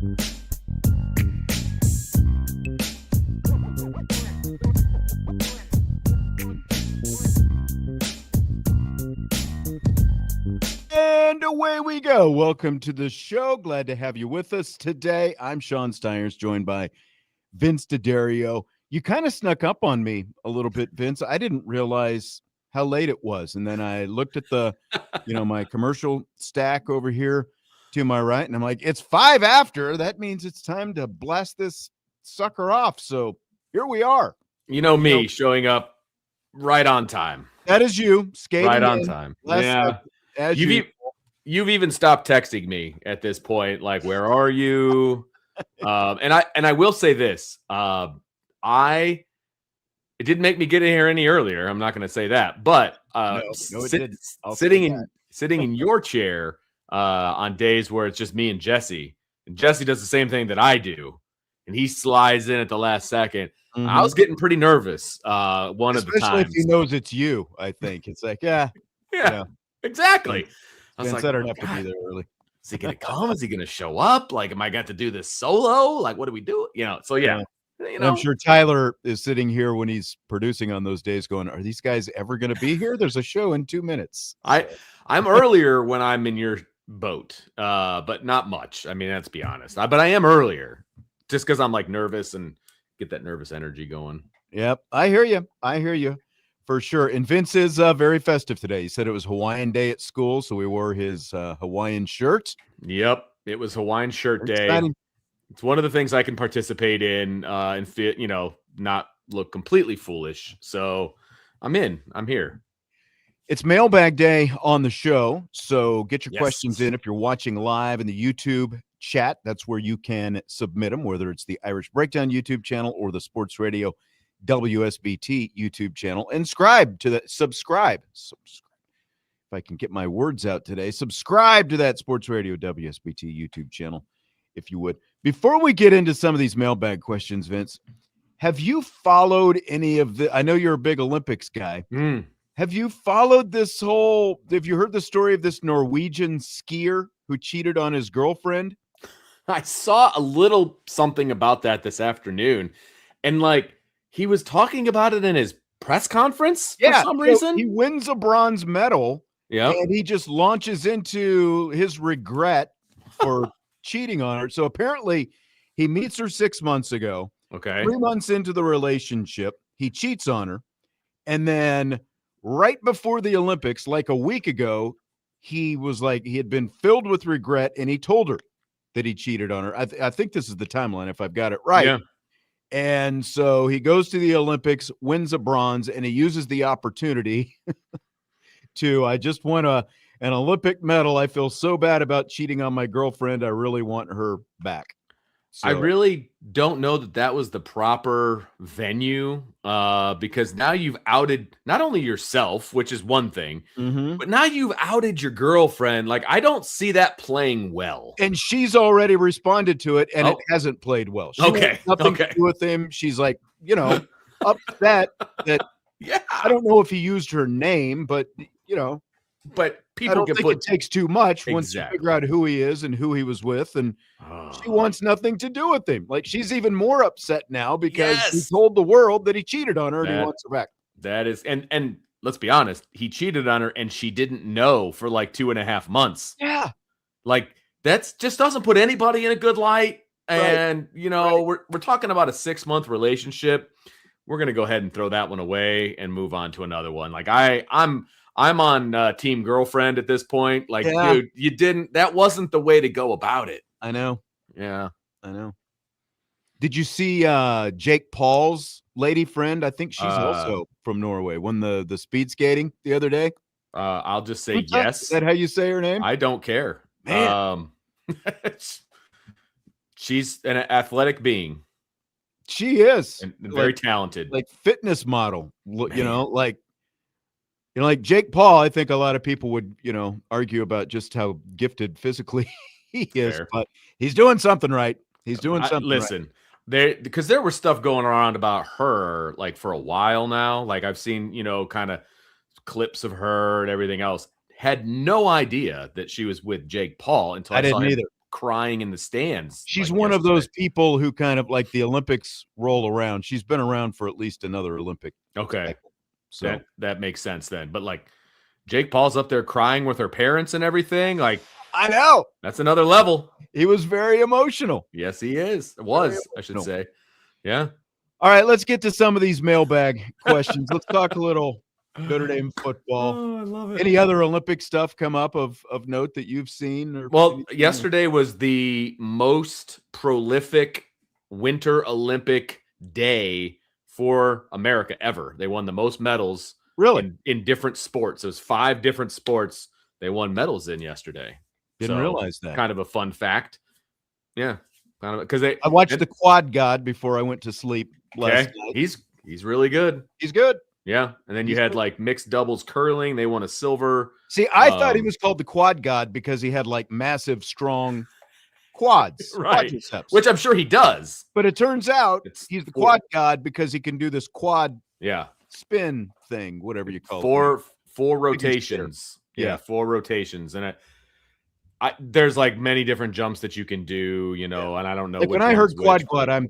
And away we go. Welcome to the show. Glad to have you with us today. I'm Sean Stires, joined by Vince DeDario. You kind of snuck up on me a little bit, Vince. I didn't realize how late it was. And then I looked at the, my commercial stack over here to my right, and I'm like, it's 5 after. That means it's time to blast this sucker off. So here we are. Me showing up right on time. That is you skating right on time. Yeah. You've even stopped texting me at this point. Like, where are you? And I will say this. It didn't make me get in here any earlier. I'm not going to say that, but sitting in your chair on days where it's just me and Jesse does the same thing that I do, and he slides in at the last second. Mm-hmm. I was getting pretty nervous. Especially of the times, if he knows it's you. I think it's like, yeah, exactly. I was like, I don't have to be there early. Is he going to come? Is he going to show up? Like, am I got to do this solo? Like, what do we do? So yeah. I'm sure Tyler is sitting here when he's producing on those days going, are these guys ever going to be here? There's a show in 2 minutes. I'm earlier when I'm in your boat, but not much. I mean, let's be honest. But I am earlier just because I'm like nervous and get that nervous energy going. Yep. I hear you for sure. And Vince is very festive today. He said it was Hawaiian Day at school, so we wore his Hawaiian shirt. Yep. It was Hawaiian shirt day. It's one of the things I can participate in and fit, not look completely foolish. So I'm here. It's Mailbag Day on the show. So get your questions in. If you're watching live in the YouTube chat, that's where you can submit them, whether it's the Irish Breakdown YouTube channel or the Sports Radio WSBT YouTube channel. And subscribe. If I can get my words out today, subscribe to that Sports Radio WSBT YouTube channel, if you would. Before we get into some of these mailbag questions, Vince, have you followed any of the, I know you're a big Olympics guy. Have you followed have you heard the story of this Norwegian skier who cheated on his girlfriend? I saw a little something about that this afternoon. And he was talking about it in his press conference for some reason. He wins a bronze medal. Yeah. And he just launches into his regret for cheating on her. So apparently he meets her 6 months ago. Okay. 3 months into the relationship, he cheats on her. And then right before the Olympics, like a week ago, he had been filled with regret, and he told her that he cheated on her. I think this is the timeline, if I've got it right. Yeah. And so he goes to the Olympics, wins a bronze, and he uses the opportunity I just won an Olympic medal. I feel so bad about cheating on my girlfriend. I really want her back. So, I really don't know that was the proper venue because now you've outed not only yourself, which is one thing, but now you've outed your girlfriend. Like, I don't see that playing well. And she's already responded to it, and it hasn't played well. She wants nothing to do with him. She's like, upset that I don't know if he used her name, but but people I don't think it takes too much once you figure out who he is and who he was with, and she wants nothing to do with him. Like, she's even more upset now because he told the world that he cheated on her and he wants her back. That is, and let's be honest, he cheated on her and she didn't know for 2.5 months. Yeah. That's just doesn't put anybody in a good light. And we're talking about a 6-month relationship. We're going to go ahead and throw that one away and move on to another one. I'm on team girlfriend at this point. Dude, that wasn't the way to go about it. I know. Yeah, I know. Did you see Jake Paul's lady friend? I think she's also from Norway. Won the speed skating the other day. I'll just say yes. Is that how you say her name? I don't care. Man. She's an athletic being. She is. And very talented. Like fitness model. Like Jake Paul, I think a lot of people would, argue about just how gifted physically he is. Fair. But he's doing something right. He's doing something listen, because there was stuff going around about her for a while now. I've seen, kind of clips of her and everything else. Had no idea that she was with Jake Paul until I didn't saw him either. crying in the stands. She's one of those people who kind of like the Olympics roll around. She's been around for at least another Olympic. Okay. Cycle. So that makes sense then. But like Jake Paul's up there crying with her parents and everything. Like, I know. That's another level. He was very emotional. Yes, he is. I should say. Yeah. All right, let's get to some of these mailbag questions. Let's talk a little Notre Dame football. Oh, I love it. Any other Olympic stuff come up of note that you've seen? Yesterday was the most prolific Winter Olympic day for America ever. They won the most medals in different sports. It was 5 different sports they won medals in yesterday. Didn't realize that. Kind of a fun fact. Yeah. Kind of because I watched the Quad God before I went to sleep last night. He's really good. He's good. Yeah. And then you had like mixed doubles curling. They won a silver. See, I thought he was called the Quad God because he had like massive, strong quads. Right. Quadriceps. Which I'm sure he does. But it turns out he's the Quad God because he can do this quad spin thing, whatever you call it. 4 rotations. Yeah, 4 rotations. And there's like many different jumps that you can do, and I don't know. Like when I heard quad quad, I'm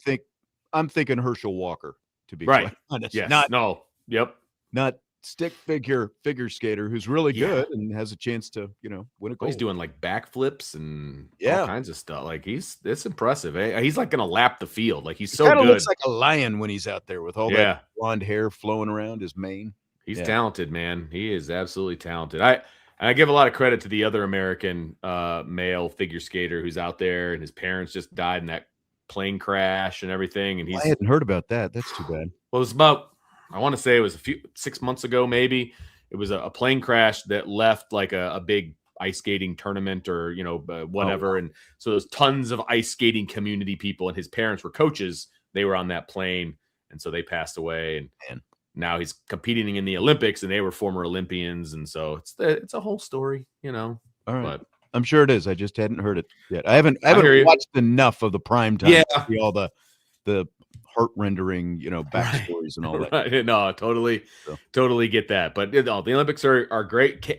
thinking Herschel Walker, to be quite honest. Yes. Not stick figure skater who's really good and has a chance to, win a gold. He's doing like backflips and all kinds of stuff. Like it's impressive. He's like gonna lap the field. Like he's so good. Looks like a lion when he's out there with all that blonde hair flowing around his mane. He's talented, man. He is absolutely talented. I give a lot of credit to the other American male figure skater who's out there, and his parents just died in that plane crash and everything. And I hadn't heard about that. That's too bad. Well, it was about, I want to say it was 6 months ago, maybe. It was a plane crash that left like a big ice skating tournament or, whatever. Oh, wow. And so there's tons of ice skating community people, and his parents were coaches. They were on that plane. And so they passed away. And now he's competing in the Olympics, and they were former Olympians. And so it's a whole story, All right. But I'm sure it is. I just hadn't heard it yet. I haven't watched enough of the prime time to see all the heart-rendering, backstories and all that. Right. No, totally get that. But the Olympics are great.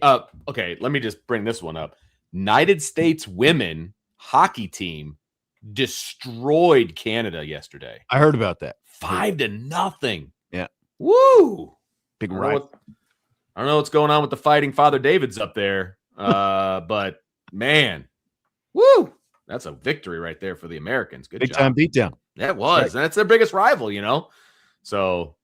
Okay, let me just bring this one up. United States women hockey team destroyed Canada yesterday. I heard about that. 5-0. Yeah. Woo! Big ride. I don't know what's going on with the Fighting Father Davids up there, but man, woo! That's a victory right there for the Americans. Good big job. Time beatdown. That was. Right. That's their biggest rival, So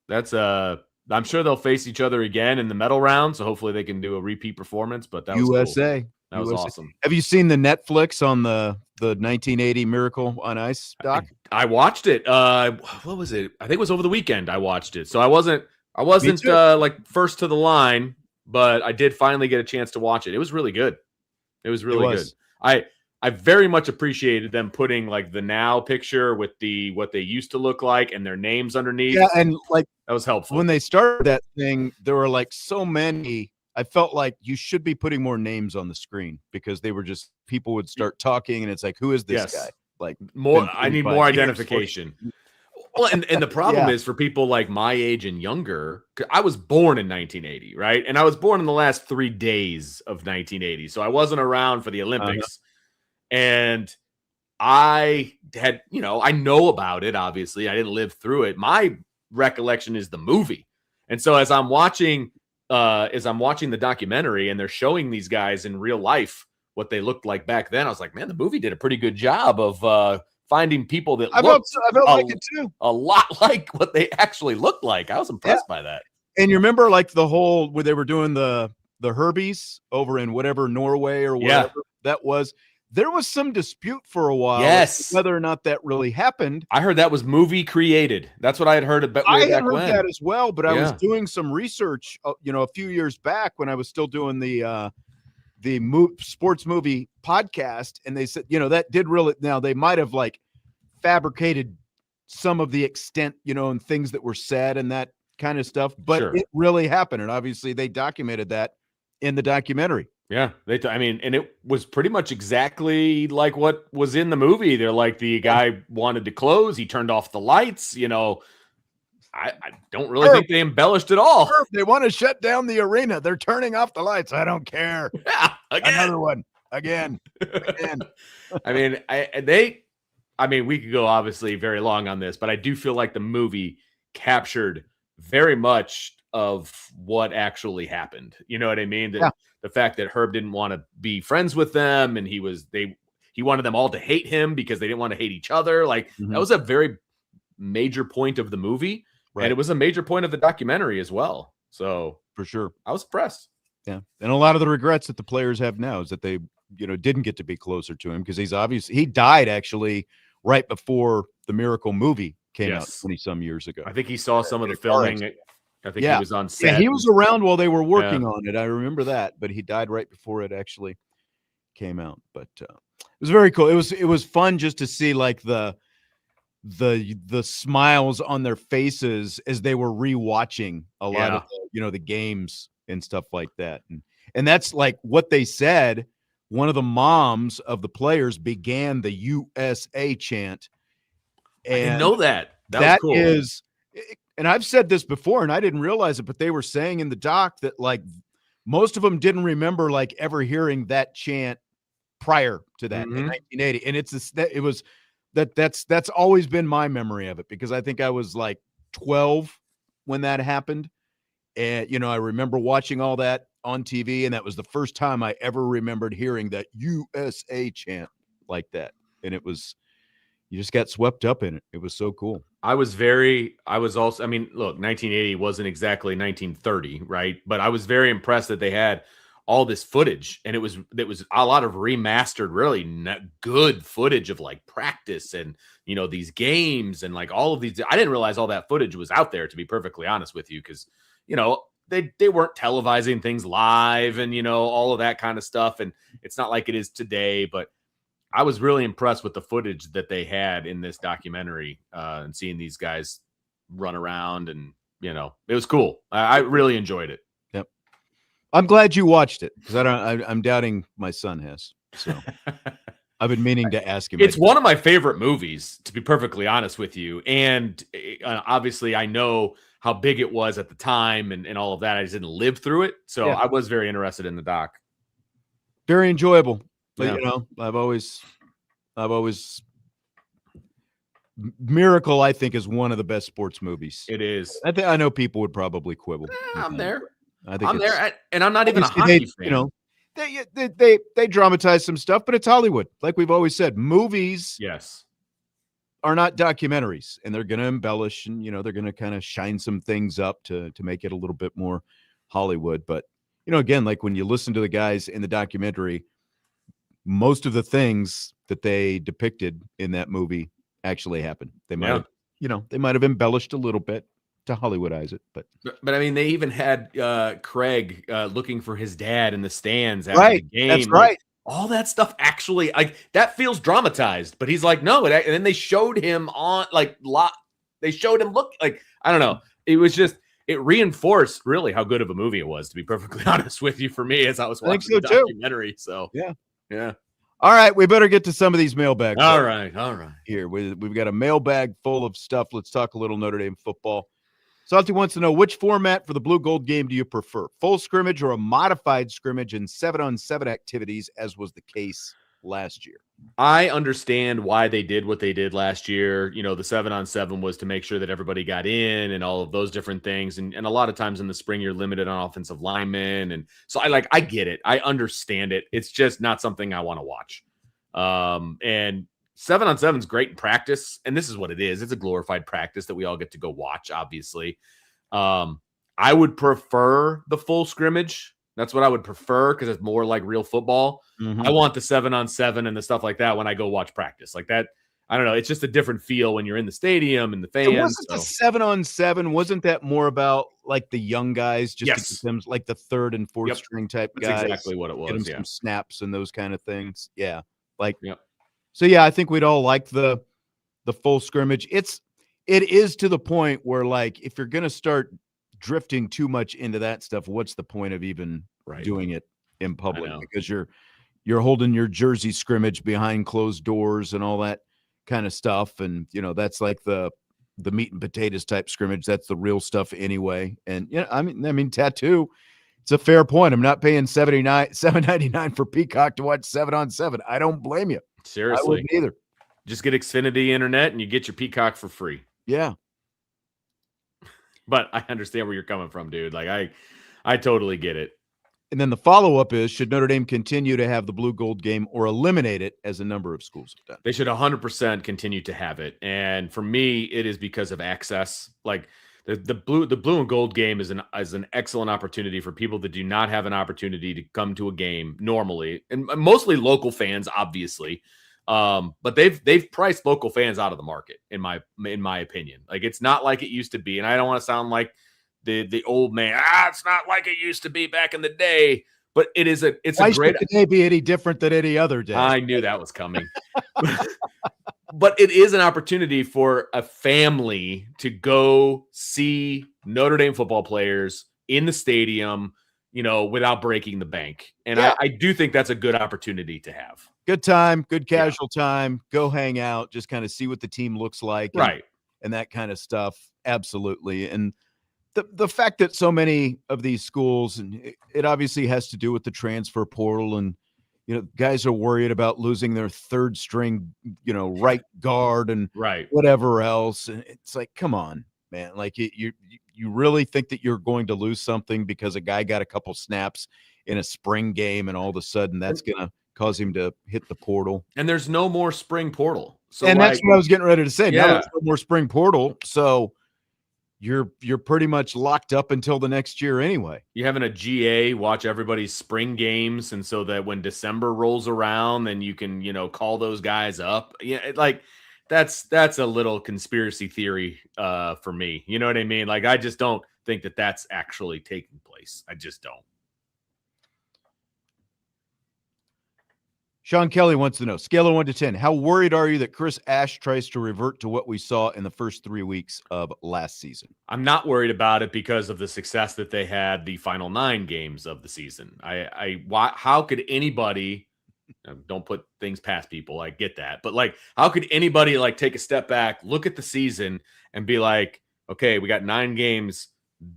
that's I'm sure they'll face each other again in the medal round. So hopefully they can do a repeat performance. But that was USA. Cool. That was awesome. Have you seen the Netflix on the 1980 Miracle on Ice doc? I watched it. What was it? I think it was over the weekend. I watched it. So I wasn't like first to the line, but I did finally get a chance to watch it. It was really good. It was really good. I very much appreciated them putting like the now picture with what they used to look like and their names underneath. Yeah, and like that was helpful. When they started that thing, there were like so many. I felt like you should be putting more names on the screen because they were just people would start talking and it's like, who is this guy? Like more. I need more identification. Well, and the problem is for people like my age and younger. I was born in 1980, right? And I was born in the last 3 days of 1980, so I wasn't around for the Olympics. And I had, I know about it. Obviously, I didn't live through it. My recollection is the movie, and so as I'm watching the documentary and they're showing these guys in real life what they looked like back then, I was like, man, the movie did a pretty good job of finding people that looked like it too, a lot like what they actually looked like. I was impressed by that. And you remember like the whole where they were doing the Herbies over in whatever Norway or whatever that was. There was some dispute for a while whether or not that really happened. I heard that was movie created. That's what I had heard about. I had heard that as well, but I was doing some research, a few years back when I was still doing the sports movie podcast, and they said, that did really. Now they might have like fabricated some of the extent, and things that were said and that kind of stuff, but it really happened, and obviously they documented that in the documentary. Yeah, and it was pretty much exactly like what was in the movie. They're like the guy wanted to close, he turned off the lights. I don't really think they embellished at all. They want to shut down the arena. They're turning off the lights. I don't care. Yeah, again. Another one. again. I mean, we could go obviously very long on this, but I do feel like the movie captured very much of what actually happened. You know what I mean? The fact that Herb didn't want to be friends with them, and he wanted them all to hate him because they didn't want to hate each other. Like that was a very major point of the movie, and it was a major point of the documentary as well. So for sure, I was impressed. Yeah, and a lot of the regrets that the players have now is that they, didn't get to be closer to him, because he died actually right before the Miracle movie came out 20-some years ago. I think he saw some of the filming. I think he was on set. Yeah, he was around while they were working on it. I remember that, but he died right before it actually came out. But it was very cool. It was fun just to see like the smiles on their faces as they were rewatching a lot of the games and stuff like that. And that's like what they said. One of the moms of the players began the USA chant. And I didn't know that. That was cool. is, and I've said this before and I didn't realize it, but they were saying in the doc that like most of them didn't remember like ever hearing that chant prior to that in 1980. And that's always been my memory of it, because I think I was like 12 when that happened. And, I remember watching all that on TV, and that was the first time I ever remembered hearing that USA chant like that. And you just got swept up in it. It was so cool. I was also, look, 1980 wasn't exactly 1930, right? But I was very impressed that they had all this footage, and it was a lot of remastered, really good footage of like practice and, these games and like all of these. I didn't realize all that footage was out there, to be perfectly honest with you, because, they weren't televising things live and, all of that kind of stuff. And it's not like it is today, but I was really impressed with the footage that they had in this documentary, and seeing these guys run around, and, it was cool. I really enjoyed it. Yep. I'm glad you watched it, because I'm doubting my son has. So I've been meaning to ask him. It's one of my favorite movies, to be perfectly honest with you. And obviously I know how big it was at the time and all of that. I just didn't live through it. So I was very interested in the doc. Very enjoyable. But I've always Miracle, I think, is one of the best sports movies. It is. I know people would probably quibble. I'm there. I'm there, and I'm not even a hockey fan. They dramatize some stuff, but it's Hollywood. Like we've always said, movies are not documentaries, and they're going to embellish, and they're going to kind of shine some things up to make it a little bit more Hollywood. But again, like when you listen to the guys in the documentary, most of the things that they depicted in that movie actually happened. They might have, they might have embellished a little bit to Hollywoodize it, but I mean, they even had Craig looking for his dad in the stands after the game. That's right. All that stuff actually, like, that feels dramatized, but he's like, no. And then they showed him on they showed him look like, I don't know. It was just, it reinforced really how good of a movie it was, to be perfectly honest with you, for me, as I was watching the documentary. So yeah. All right, we better get to some of these mailbags. All right. Here, we've got a mailbag full of stuff. Let's talk a little Notre Dame football. Salty wants to know, which format for the Blue Gold game do you prefer? Full scrimmage or a modified scrimmage and 7-on-7 activities, as was the case last year? I understand why they did what they did last year. The 7-on-7 was to make sure that everybody got in and all of those different things. And a lot of times in the spring, you're limited on offensive linemen. And so I get it. I understand it. It's just not something I want to watch. And 7-on-7 is great in practice. And this is what it is. It's a glorified practice that we all get to go watch, obviously. I would prefer the full scrimmage. That's what I would prefer, because it's more like real football. I want the 7-on-7 and the stuff like that when I go watch practice. Like that, I don't know. It's just a different feel when you're in the stadium and the fans. It wasn't the 7-on-7. Wasn't that more about like the young guys, just to get them like the third and fourth string type guys? That's exactly what it was. Get them some snaps and those kind of things. Yeah. So I think we'd all like the full scrimmage. It is to the point where, like, if you're going to start drifting too much into that stuff, what's the point of even doing it in public? Because you're holding your jersey scrimmage behind closed doors and all that kind of stuff. And, that's like the meat and potatoes type scrimmage. That's the real stuff anyway. And, I mean, tattoo, It's a fair point. I'm not paying $7.99 for Peacock to watch 7-on-7. I don't blame you. Seriously. I wouldn't either. Just get Xfinity internet and you get your Peacock for free. Yeah. But I understand where you're coming from, dude. Like I totally get it. And then the follow-up is, should Notre Dame continue to have the blue gold game or eliminate it, as a number of schools have done? They should 100% continue to have it. And for me, it is because of access. Like the blue and gold game is an excellent opportunity for people that do not have an opportunity to come to a game normally, and mostly local fans, obviously. But they've priced local fans out of the market, in my opinion. Like, it's not like it used to be. And I don't want to sound like the old man. It's not like it used to be back in the day. But it's Why a great. Should today be any different than any other day? I knew that was coming. But it is an opportunity for a family to go see Notre Dame football players in the stadium, without breaking the bank. And yeah. I do think that's a good opportunity to have. Good time, good casual time. Go hang out, just kind of see what the team looks like, and that kind of stuff. Absolutely. And the fact that so many of these schools, and it obviously has to do with the transfer portal, and guys are worried about losing their third string, right guard and whatever else. And it's like, come on, man. Like, you really think that you're going to lose something because a guy got a couple snaps in a spring game and all of a sudden that's going to cause him to hit the portal? And there's no more spring portal. So, and that's what I was getting ready to say. Now there's no more spring portal. So you're pretty much locked up until the next year anyway. You're having a GA watch everybody's spring games, and so that when December rolls around, then you can, call those guys up. Yeah, like that's a little conspiracy theory for me. You know what I mean? Like, I just don't think that that's actually taking place. I just don't. Sean Kelly wants to know, scale of 1 to 10, how worried are you that Chris Ash tries to revert to what we saw in the first 3 weeks of last season? I'm not worried about it because of the success that they had the final 9 games of the season. How could anybody, don't put things past people, I get that, but like, how could anybody like take a step back, look at the season and be like, okay, we got 9 games.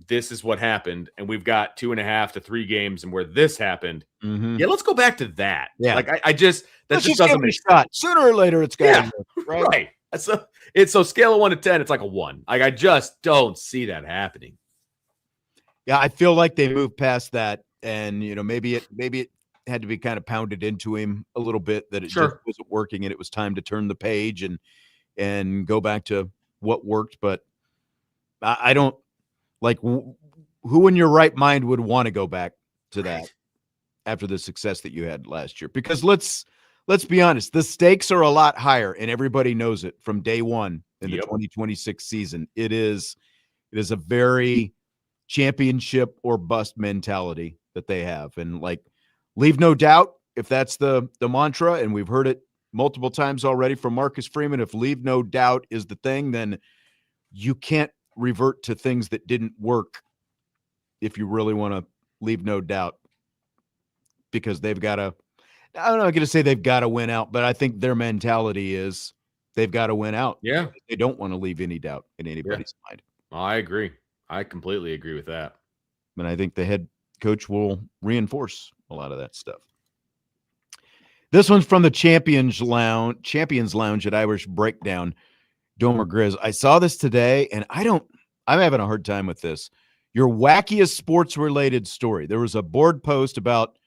This is what happened, and we've got 2.5 to 3 games, and where this happened. Mm-hmm. Yeah, let's go back to that. Yeah, like that just doesn't make sense. Sooner or later, it's got to right. So scale of 1 to 10, it's like a 1. Like, I just don't see that happening. Yeah, I feel like they moved past that, and maybe it had to be kind of pounded into him a little bit that it just wasn't working, and it was time to turn the page and go back to what worked. But I don't. Like, who in your right mind would want to go back to that after the success that you had last year? Because let's be honest, the stakes are a lot higher, and everybody knows it from day one in the 2026 season. It is a very championship or bust mentality that they have, and like, leave no doubt. If that's the mantra, and we've heard it multiple times already from Marcus Freeman, if leave no doubt is the thing, then you can't revert to things that didn't work if you really want to leave no doubt, because they've got to, I'm not going to say they've got to win out, but I think their mentality is they've got to win out. Yeah. They don't want to leave any doubt in anybody's mind. I agree. I completely agree with that. And I think the head coach will reinforce a lot of that stuff. This one's from the Champions Lounge at Irish Breakdown. Domer Grizz. I saw this today, and I'm having a hard time with this. Your wackiest sports-related story. There was a board post about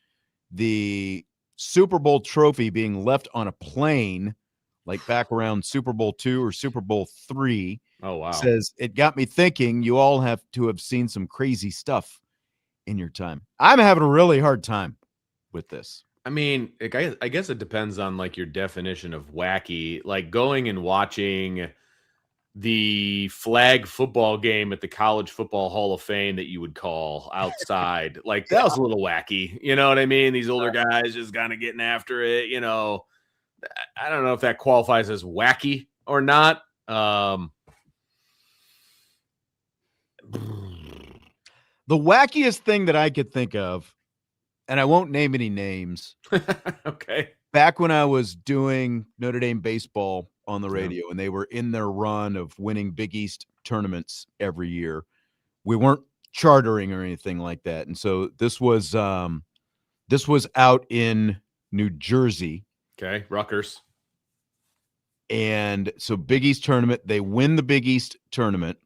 the Super Bowl trophy being left on a plane, like back around Super Bowl II or Super Bowl III. Oh, wow. It says, it got me thinking you all have to have seen some crazy stuff in your time. I'm having a really hard time with this. I mean, I guess it depends on like your definition of wacky. Like, going and watching the flag football game at the College Football Hall of Fame that you would call outside, like, that was a little wacky. You know what I mean? These older guys just kind of getting after it. I don't know if that qualifies as wacky or not. The wackiest thing that I could think of, and I won't name any names. Okay. Back when I was doing Notre Dame baseball on the radio, and they were in their run of winning Big East tournaments every year, we weren't chartering or anything like that. And so this was out in New Jersey. Okay, Rutgers. And so Big East tournament, they win the Big East tournament.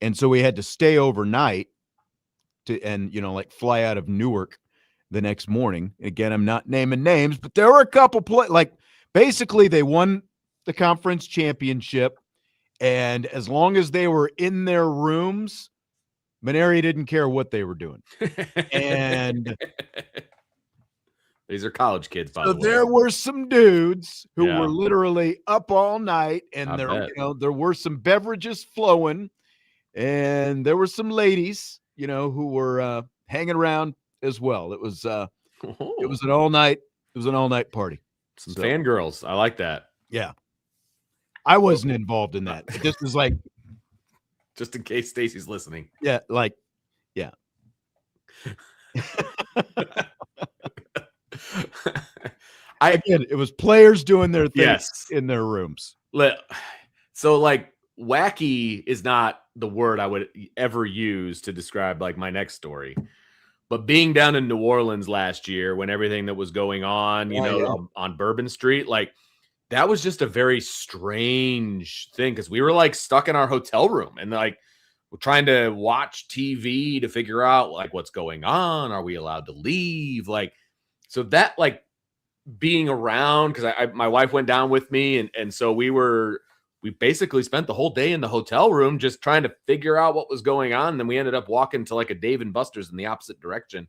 And so we had to stay overnight and like fly out of Newark the next morning. Again, I'm not naming names, but there were a couple basically they won the conference championship. And as long as they were in their rooms, Maneri didn't care what they were doing. And these are college kids, by the way. There were some dudes who were literally up all night, and there were some beverages flowing, and there were some ladies, who were hanging around as well. It was an all-night party. Some fangirls. I like that. Yeah. I wasn't involved in that. This was like just in case Stacy's listening. Yeah, yeah. Again, it was players doing their things in their rooms. So wacky is not the word I would ever use to describe my next story. But being down in New Orleans last year when everything that was going on, on Bourbon Street, that was just a very strange thing because we were stuck in our hotel room and we're trying to watch TV to figure out what's going on. Are we allowed to leave? So that being around, because my wife went down with me, and so we basically spent the whole day in the hotel room just trying to figure out what was going on. And then we ended up walking to a Dave and Buster's in the opposite direction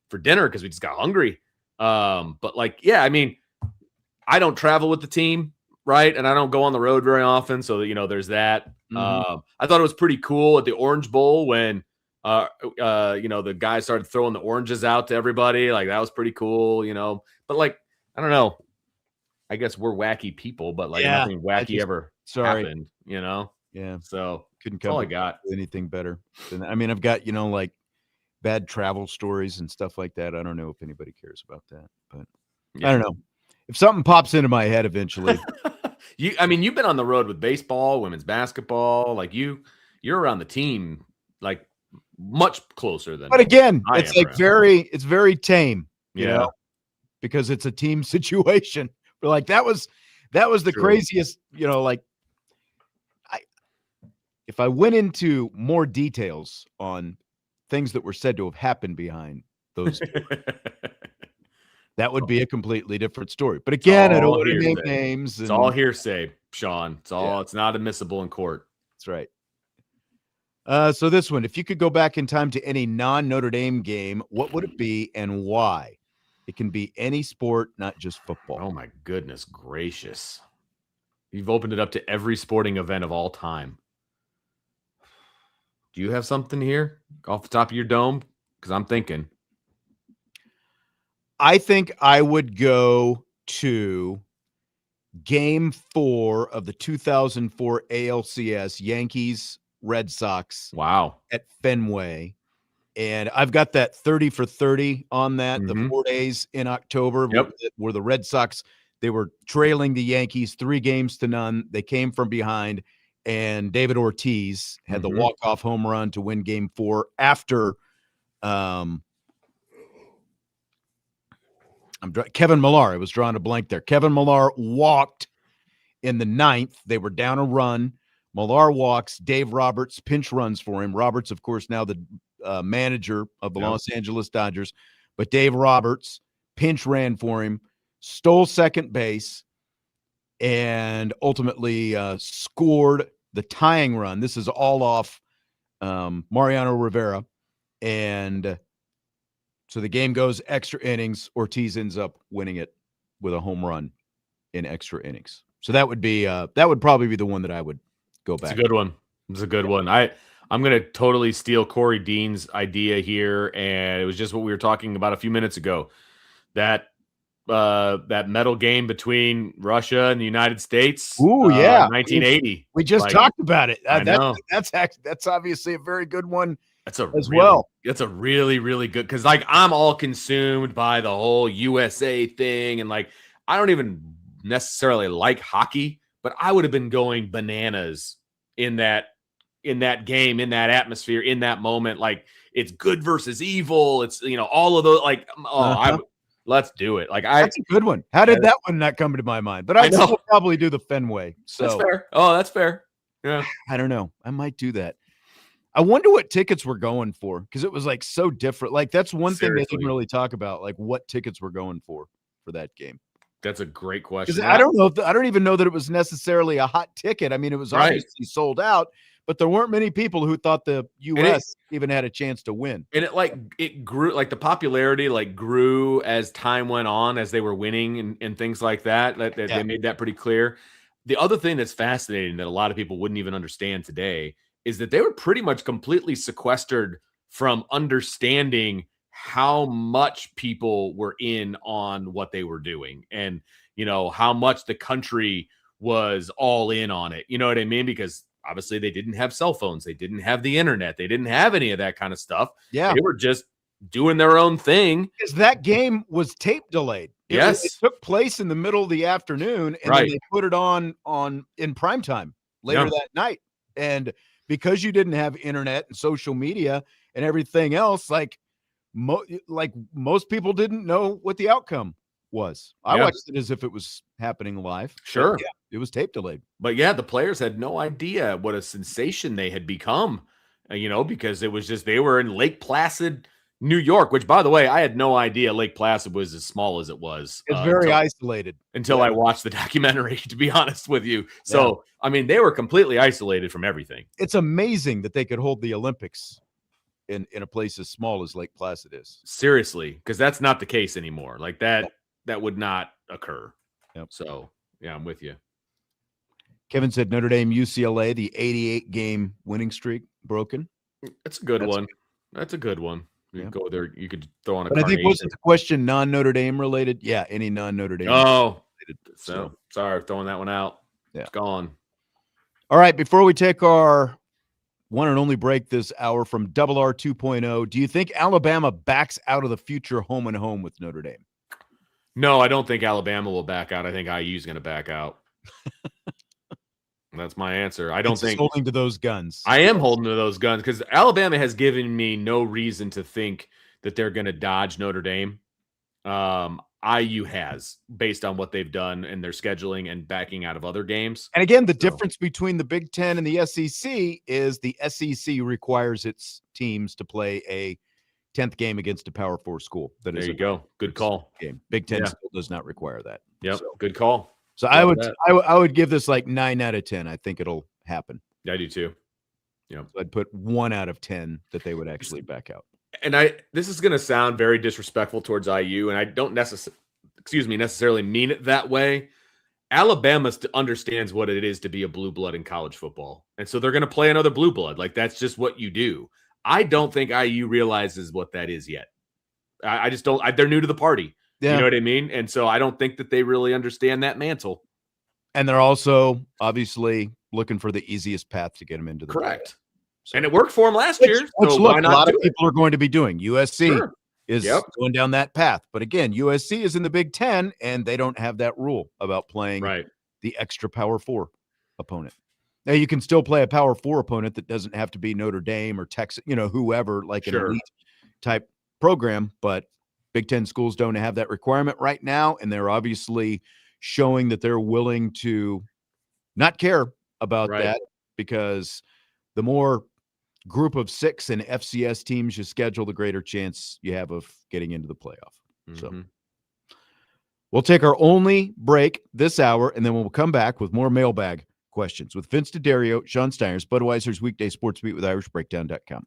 for dinner because we just got hungry. But I don't travel with the team, right? And I don't go on the road very often. So, there's that. Mm-hmm. I thought it was pretty cool at the Orange Bowl when, the guys started throwing the oranges out to everybody. That was pretty cool, But, I don't know. I guess we're wacky people, but nothing wacky ever happened, Yeah. So couldn't come all I got. Anything better than that. I mean, I've got, bad travel stories and stuff like that. I don't know if anybody cares about that, but I don't know. If something pops into my head eventually. You've been on the road with baseball, women's basketball, you're around the team much closer than. But again, it's it's very tame, you know, because it's a team situation. But that was the craziest, if I went into more details on things that were said to have happened behind those that would be a completely different story. But again, I don't want to name names. It's all hearsay, Sean. It's not admissible in court. That's right. So this one, if you could go back in time to any non-Notre Dame game, what would it be and why? It can be any sport, not just football. Oh my goodness gracious. You've opened it up to every sporting event of all time. Do you have something here off the top of your dome? Because I'm thinking. I think I would go to Game 4 of the 2004 ALCS, Yankees Red Sox. Wow. At Fenway. And I've got that 30 for 30 on that, the 4 days in October where the Red Sox, they were trailing the Yankees 3-0. They came from behind, and David Ortiz had the walk-off home run to win Game 4 after Kevin Millar. I was drawing a blank there. Kevin Millar walked in the 9th. They were down a run. Millar walks. Dave Roberts pinch runs for him. Roberts, of course, now the manager of the Los Angeles Dodgers. But Dave Roberts pinch ran for him, stole second base, and ultimately scored the tying run. This is all off Mariano Rivera. And so the game goes extra innings. Ortiz ends up winning it with a home run in extra innings. So that would probably be the one that I would go back. It's a good one. It's a good one. I'm going to totally steal Corey Dean's idea here. And it was just what we were talking about a few minutes ago. That medal game between Russia and the United States. Ooh, yeah. 1980. We just talked about it. I know. That's obviously a very good one. That's a really, really good, because I'm all consumed by the whole USA thing. And I don't even necessarily like hockey, but I would have been going bananas in that in that game, in that atmosphere, in that moment. Like, it's good versus evil. It's, all of those, like, let's do it. Like, that's a good one. How did that one not come to my mind? But I'd still probably do the Fenway. So that's fair. Oh, that's fair. Yeah. I don't know. I might do that. I wonder what tickets we're going for, because it was like so different. Like, that's one thing they didn't really talk about, like what tickets we're going for that game. That's a great question. I don't know. I don't even know that it was necessarily a hot ticket. I mean, it was obviously sold out, but there weren't many people who thought the U.S. even had a chance to win. And it grew, like the popularity grew as time went on, as they were winning and things like that. They made that pretty clear. The other thing that's fascinating that a lot of people wouldn't even understand today is that they were pretty much completely sequestered from understanding how much people were in on what they were doing, and how much the country was all in on it. You know what I mean? Because obviously they didn't have cell phones, they didn't have the internet, they didn't have any of that kind of stuff. Yeah, they were just doing their own thing. Because that game was tape delayed. It took place in the middle of the afternoon, and then they put it on in prime time later that night. And because you didn't have internet and social media and everything else, like most people didn't know what the outcome was. I watched it as if it was happening live. Sure. It was tape delayed. But the players had no idea what a sensation they had become, because it was just, they were in Lake Placid, New York, which, by the way, I had no idea Lake Placid was as small as it was. It's very isolated. Until I watched the documentary, to be honest with you. So, I mean, they were completely isolated from everything. It's amazing that they could hold the Olympics in a place as small as Lake Placid is. Seriously, because that's not the case anymore. Like that would not occur. Yep. So, I'm with you. Kevin said Notre Dame, UCLA, the 88-game winning streak broken. That's a good one. That's a good one. You go there, you could throw on a But I think, wasn't the question non-Notre Dame related? Yeah, any non-Notre Dame. Oh, related, so sorry, throwing that one out. Yeah. It's gone. All right, before we take our one and only break this hour from Double R 2.0, do you think Alabama backs out of the future home and home with Notre Dame? No, I don't think Alabama will back out. I think IU is going to back out. That's my answer. I don't think holding to those guns. I am holding to those guns because Alabama has given me no reason to think that they're going to dodge Notre Dame. IU has, based on what they've done and their scheduling and backing out of other games. And again, the difference between the Big Ten and the SEC is the SEC requires its teams to play a 10th game against a Power 4 school. There you go. Good call. Game. Big Ten still does not require that. Yep. So, good call. So I would give this like 9 out of 10. I think it'll happen. Yeah, I do too. Yeah. So I'd put 1 out of 10 that they would actually back out. And this is going to sound very disrespectful towards IU, and I don't necessarily mean it that way. Alabama understands what it is to be a blue blood in college football, and so they're going to play another blue blood. Like, that's just what you do. I don't think IU realizes what that is yet. I just don't. They're new to the party. Yeah. You know what I mean? And so I don't think that they really understand that mantle. And they're also obviously looking for the easiest path to get them into the correct. So, and it worked for them last year. Which so look, a lot of people are going to be doing. USC is going down that path. But again, USC is in the Big Ten, and they don't have that rule about playing the extra Power 4 opponent. Now, you can still play a Power 4 opponent that doesn't have to be Notre Dame or Texas, whoever, like an elite type program. But Big Ten schools don't have that requirement right now, and they're obviously showing that they're willing to not care about that, because the more group of 6 and FCS teams you schedule, the greater chance you have of getting into the playoff. So we'll take our only break this hour, and then we'll come back with more mailbag questions with Vince DeDario, Sean Stires, Budweiser's Weekday Sports Beat with IrishBreakdown.com.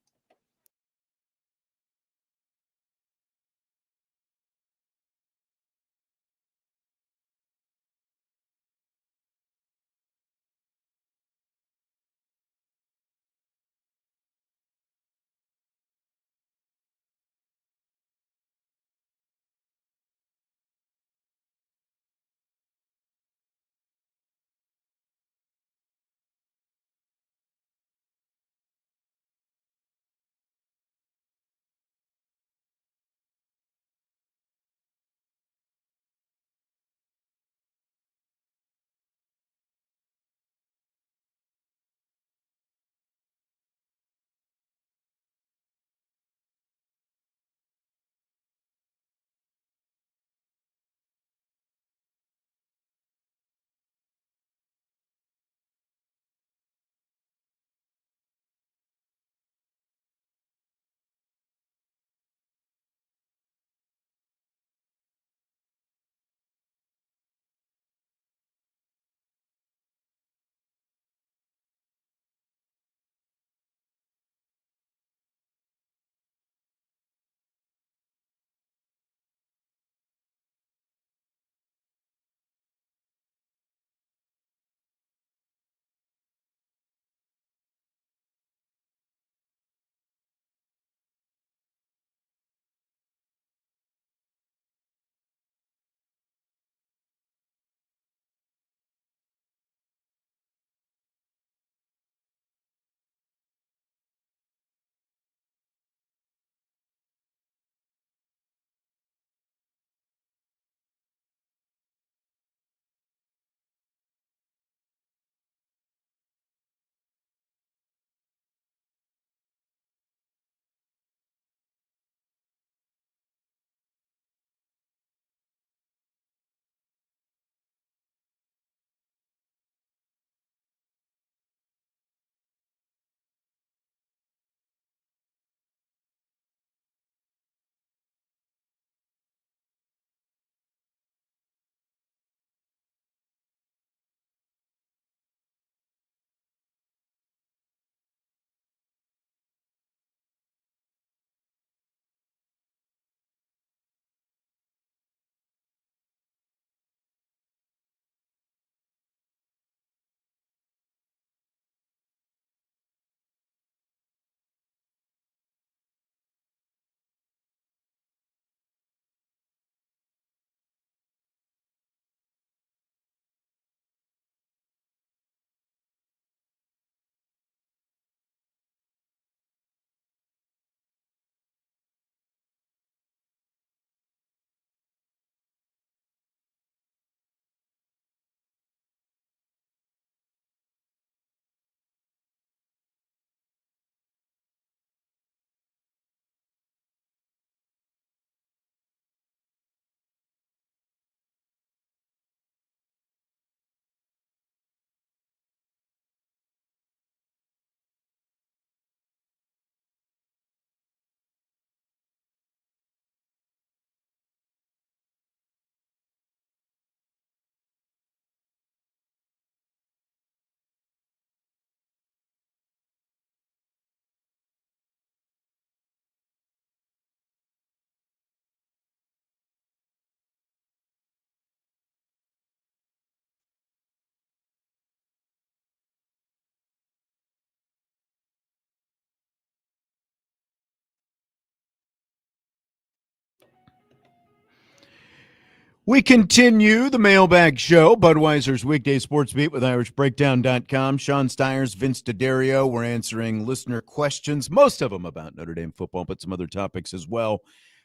We continue the Mailbag Show, Budweiser's weekday sports beat with IrishBreakdown.com. Sean Stires, Vince DeDario. We're answering listener questions, most of them about Notre Dame football, but some other topics as well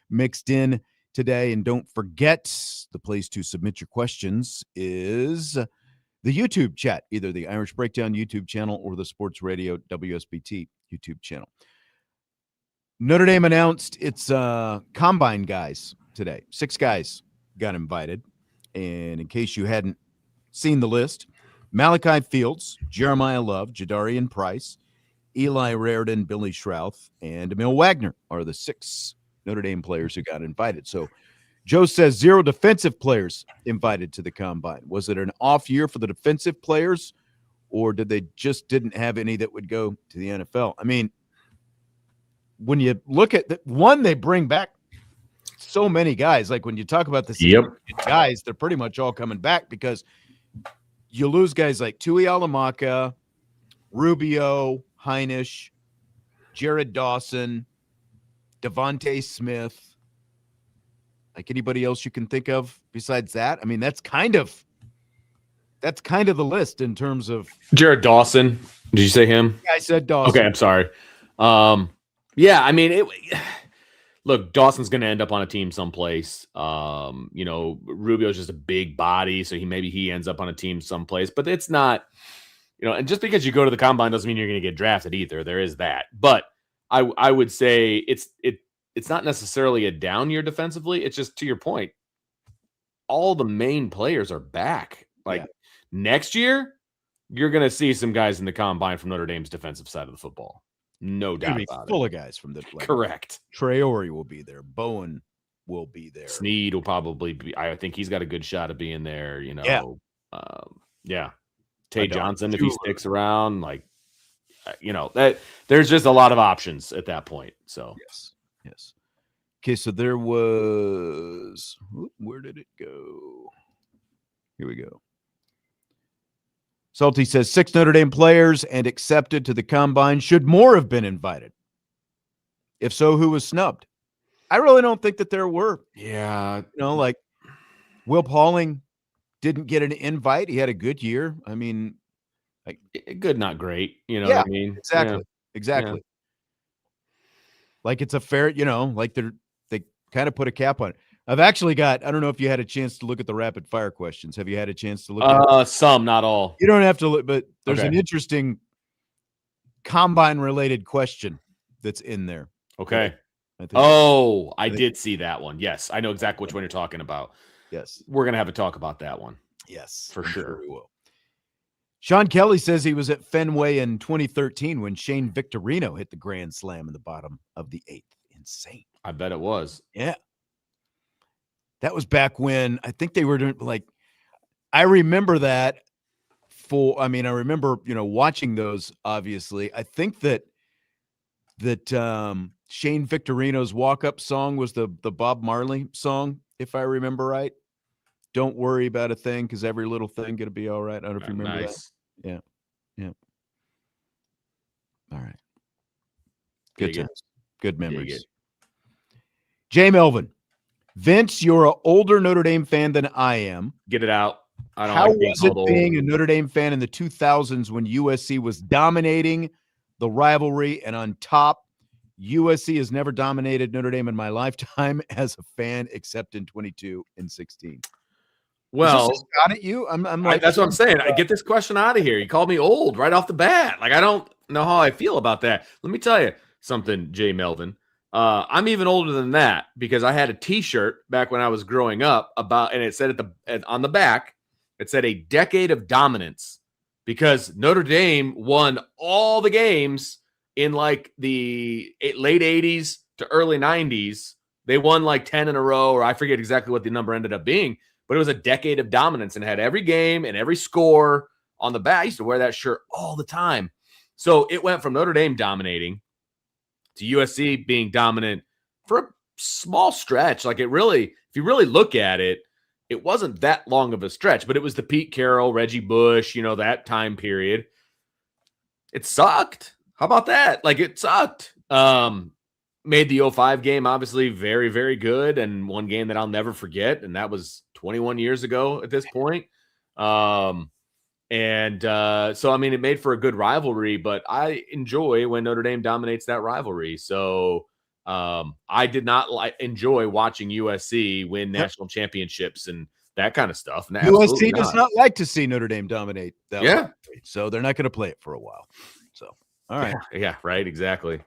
mixed in today. And don't forget, the place to submit your questions is the YouTube chat, either the Irish Breakdown YouTube channel or the Sports Radio WSBT YouTube channel. Notre Dame announced its combine guys today. 6 guys got invited. And in case you hadn't seen the list, Malachi Fields, Jeremiah Love, Jadarian Price, Eli Raridan, Billy Schrouth, and Emil Wagner are the 6 Notre Dame players who got invited. So Joe says 0 defensive players invited to the combine. Was it an off year for the defensive players, or did they just didn't have any that would go to the NFL? I mean, when you look at the one, they bring back so many guys. Like when you talk about the guys, they're pretty much all coming back because you lose guys like Tui Alamaka, Rubio, Heinisch, Jared Dawson, Devontae Smith. Like anybody else you can think of besides that? I mean, that's kind of the list in terms of Jared Dawson. Did you say him? Yeah, I said Dawson. Okay, I'm sorry. Yeah, I mean, look, Dawson's going to end up on a team someplace. Rubio's just a big body, so he ends up on a team someplace. But it's not, and just because you go to the combine doesn't mean you're going to get drafted either. There is that. But I would say it's not necessarily a down year defensively. It's just, to your point, all the main players are back. Next year, you're going to see some guys in the combine from Notre Dame's defensive side of the football. No doubt about it. Full of guys from the correct. Traore will be there. Bowen will be there. Snead will probably be. I think he's got a good shot of being there. Tay Johnson, if he sticks around, that there's just a lot of options at that point. So yes. Okay, so there was. Where did it go? Here we go. Salty says 6 Notre Dame players and accepted to the combine. Should more have been invited? If so, who was snubbed? I really don't think that there were. Yeah. Like Will Pauling didn't get an invite. He had a good year. I mean, good, not great. What I mean? Exactly. Yeah. Like it's a fair, they kind of put a cap on it. I've actually got, I don't know if you had a chance to look at the rapid fire questions. Have you had a chance to look at some, not all. You don't have to look, but there's an interesting combine related question that's in there. Okay. I did see that one. Yes. I know exactly which one you're talking about. Yes. We're going to have a talk about that one. Yes. For sure. We will. Sean Kelly says he was at Fenway in 2013 when Shane Victorino hit the grand slam in the bottom of the 8th. Insane. I bet it was. Yeah. That was back when I think they were doing I remember that I remember, watching those, obviously. I think that Shane Victorino's walk-up song was the Bob Marley song, if I remember right. Don't worry about a thing because every little thing going to be all right. I don't know if you remember that. Yeah. All right. Good times. Good memories. Jay Melvin. Vince, you're an older Notre Dame fan than I am. Get it out. I don't How was it being a Notre Dame fan in the 2000s when USC was dominating the rivalry and on top? USC has never dominated Notre Dame in my lifetime as a fan, except in 22 and 16. Well, got at you. I'm like, that's what I'm saying. I get this question out of here. You called me old right off the bat. I don't know how I feel about that. Let me tell you something, Jay Melvin. I'm even older than that because I had a T-shirt back when I was growing up and it said on the back, it said a decade of dominance because Notre Dame won all the games in the late 80s to early 90s. They won 10 in a row, or I forget exactly what the number ended up being, but it was a decade of dominance and had every game and every score on the back. I used to wear that shirt all the time. So it went from Notre Dame dominating to USC being dominant for a small stretch. If you really look at it, it wasn't that long of a stretch, but it was the Pete Carroll, Reggie Bush, that time period. It sucked. How about that? It sucked. Made the 05 game obviously very, very good, and one game that I'll never forget, and that was 21 years ago at this point. So, I mean, it made for a good rivalry, but I enjoy when Notre Dame dominates that rivalry. So I did not enjoy watching USC win national championships and that kind of stuff. And USC does not like to see Notre Dame dominate that rivalry, so they're not going to play it for a while. So, all right. Yeah, right, exactly.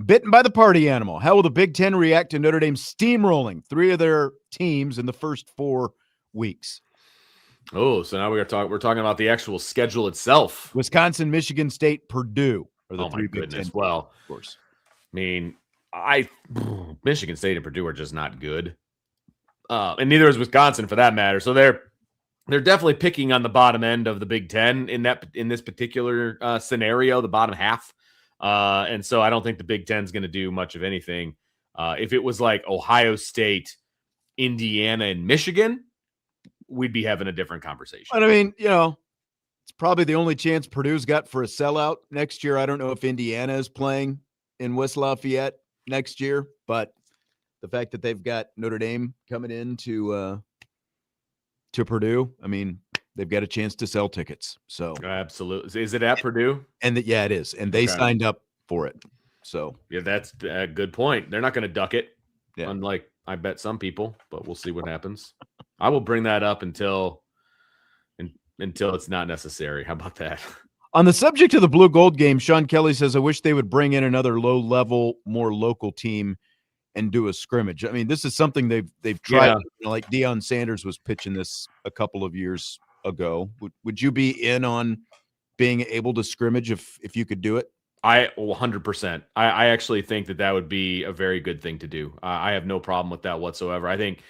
Bitten by the party animal. How will the Big Ten react to Notre Dame steamrolling 3 of their teams in the first 4 weeks? Oh, so now we're talking about the actual schedule itself. Wisconsin, Michigan State, Purdue are the 3 Big Ten. Well, of course. I mean, Michigan State and Purdue are just not good. And neither is Wisconsin for that matter. So they're definitely picking on the bottom end of the Big Ten in this particular scenario, the bottom half. And so I don't think the Big Ten is going to do much of anything. If it was like Ohio State, Indiana, and Michigan, we'd be having a different conversation. But I mean, it's probably the only chance Purdue's got for a sellout next year. I don't know if Indiana is playing in West Lafayette next year, but the fact that they've got Notre Dame coming in to Purdue, I mean, they've got a chance to sell tickets. So absolutely. Is it at Purdue? And it is. And they signed up for it. So yeah, that's a good point. They're not going to duck it. Yeah. Unlike I bet some people, but we'll see what happens. I will bring that up until it's not necessary. How about that? On the subject of the blue gold game, Sean Kelly says, I wish they would bring in another low level, more local team and do a scrimmage. I mean, this is something they've tried. Yeah. Like Deion Sanders was pitching this a couple of years ago. Would you be in on being able to scrimmage if you could do it? 100%. I actually think that would be a very good thing to do. I have no problem with that whatsoever. I think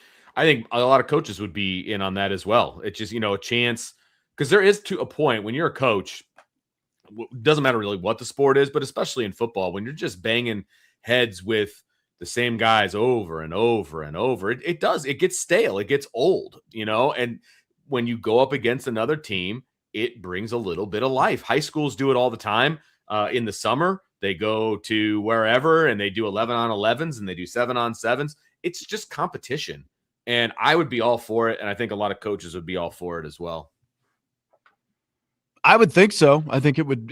a lot of coaches would be in on that as well. It's just, a chance, because there is to a point when you're a coach, it doesn't matter really what the sport is, but especially in football, when you're just banging heads with the same guys over and over and over, it gets stale. It gets old, and when you go up against another team, it brings a little bit of life. High schools do it all the time. In the summer, they go to wherever and they do 11-on-11s and they do 7-on-7s. It's just competition. And I would be all for it. And I think a lot of coaches would be all for it as well. I would think so. I think it would,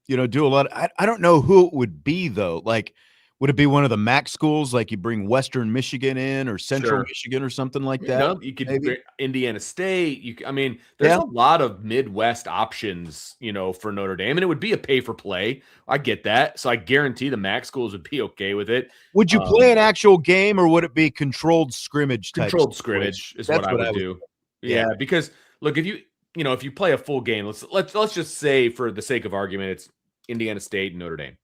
do a lot. I don't know who it would be though. Like, would it be one of the MAC schools? Like you bring Western Michigan in or Central Michigan or something like that? You could bring Indiana State. There's a lot of Midwest options, for Notre Dame, and it would be a pay for play. I get that. So I guarantee the MAC schools would be okay with it. Would you play an actual game or would it be controlled scrimmage? Controlled scrimmage is what I would do. Yeah, because look, if you play a full game, let's just say for the sake of argument, it's Indiana State and Notre Dame.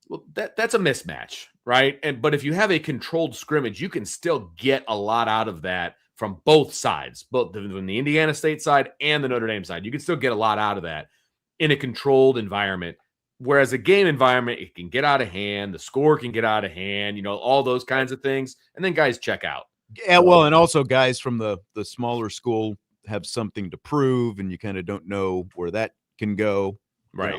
Well, that's a mismatch, right? But if you have a controlled scrimmage, you can still get a lot out of that from both sides, both from the Indiana State side and the Notre Dame side. You can still get a lot out of that in a controlled environment. Whereas a game environment, it can get out of hand, the score can get out of hand, all those kinds of things, and then guys check out. Yeah, well, and also guys from the smaller school have something to prove, and you kind of don't know where that can go, right?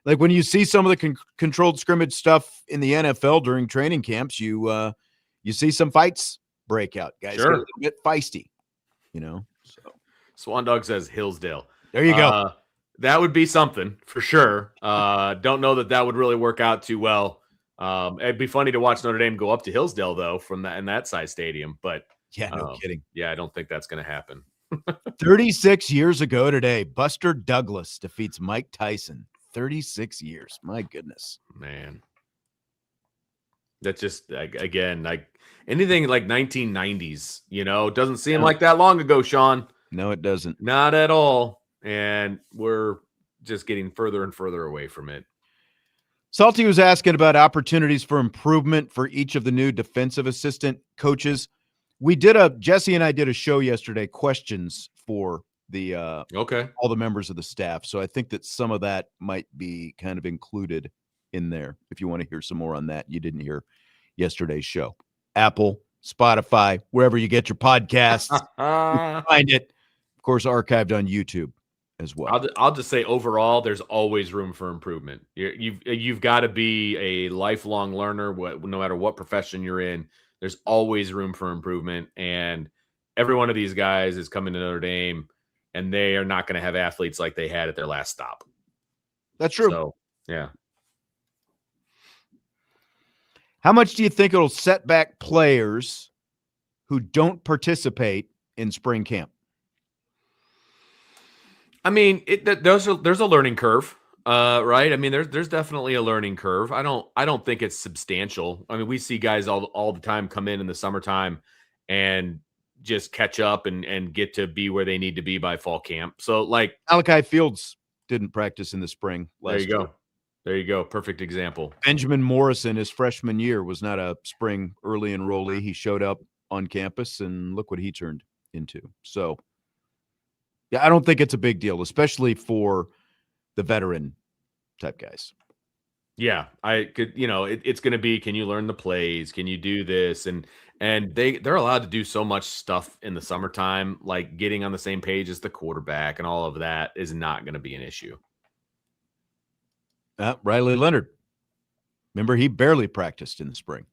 Like when you see some of the controlled scrimmage stuff in the NFL during training camps, you see some fights break out. Guys get a little bit feisty, So Swan Dog says Hillsdale. There you go. That would be something for sure. Don't know that would really work out too well. It'd be funny to watch Notre Dame go up to Hillsdale though from that size stadium, but yeah, no kidding. Yeah, I don't think that's going to happen. 36 years ago today, Buster Douglas defeats Mike Tyson. 36 years. My goodness, man. That's just again, like anything like 1990s, doesn't seem like that long ago, Sean. No, it doesn't. Not at all. And we're just getting further and further away from it. Salty was asking about opportunities for improvement for each of the new defensive assistant coaches. Jesse and I did a show yesterday, questions for the all the members of the staff. So I think that some of that might be kind of included in there. If you want to hear some more on that, you didn't hear yesterday's show. Apple, Spotify, wherever you get your podcasts, you find it. Of course, archived on YouTube as well. I'll just say overall, there's always room for improvement. You've got to be a lifelong learner, no matter what profession you're in. There's always room for improvement. And every one of these guys is coming to Notre Dame, and they are not going to have athletes like they had at their last stop. That's true. So, yeah. How much do you think it'll set back players who don't participate in spring camp? I mean, there's a learning curve, right? I mean, there's definitely a learning curve. I don't think it's substantial. I mean, we see guys all the time come in the summertime and just catch up and get to be where they need to be by fall camp. So, like, Malachi Fields didn't practice in the spring last year. There you go. Perfect example. Benjamin Morrison, his freshman year, was not a spring early enrollee. He showed up on campus, and look what he turned into. So, yeah, I don't think it's a big deal, especially for the veteran type guys. Yeah, I could, it's going to be, can you learn the plays? Can you do this? And they're allowed to do so much stuff in the summertime, like getting on the same page as the quarterback and all of that is not going to be an issue. Riley Leonard. Remember, he barely practiced in the spring.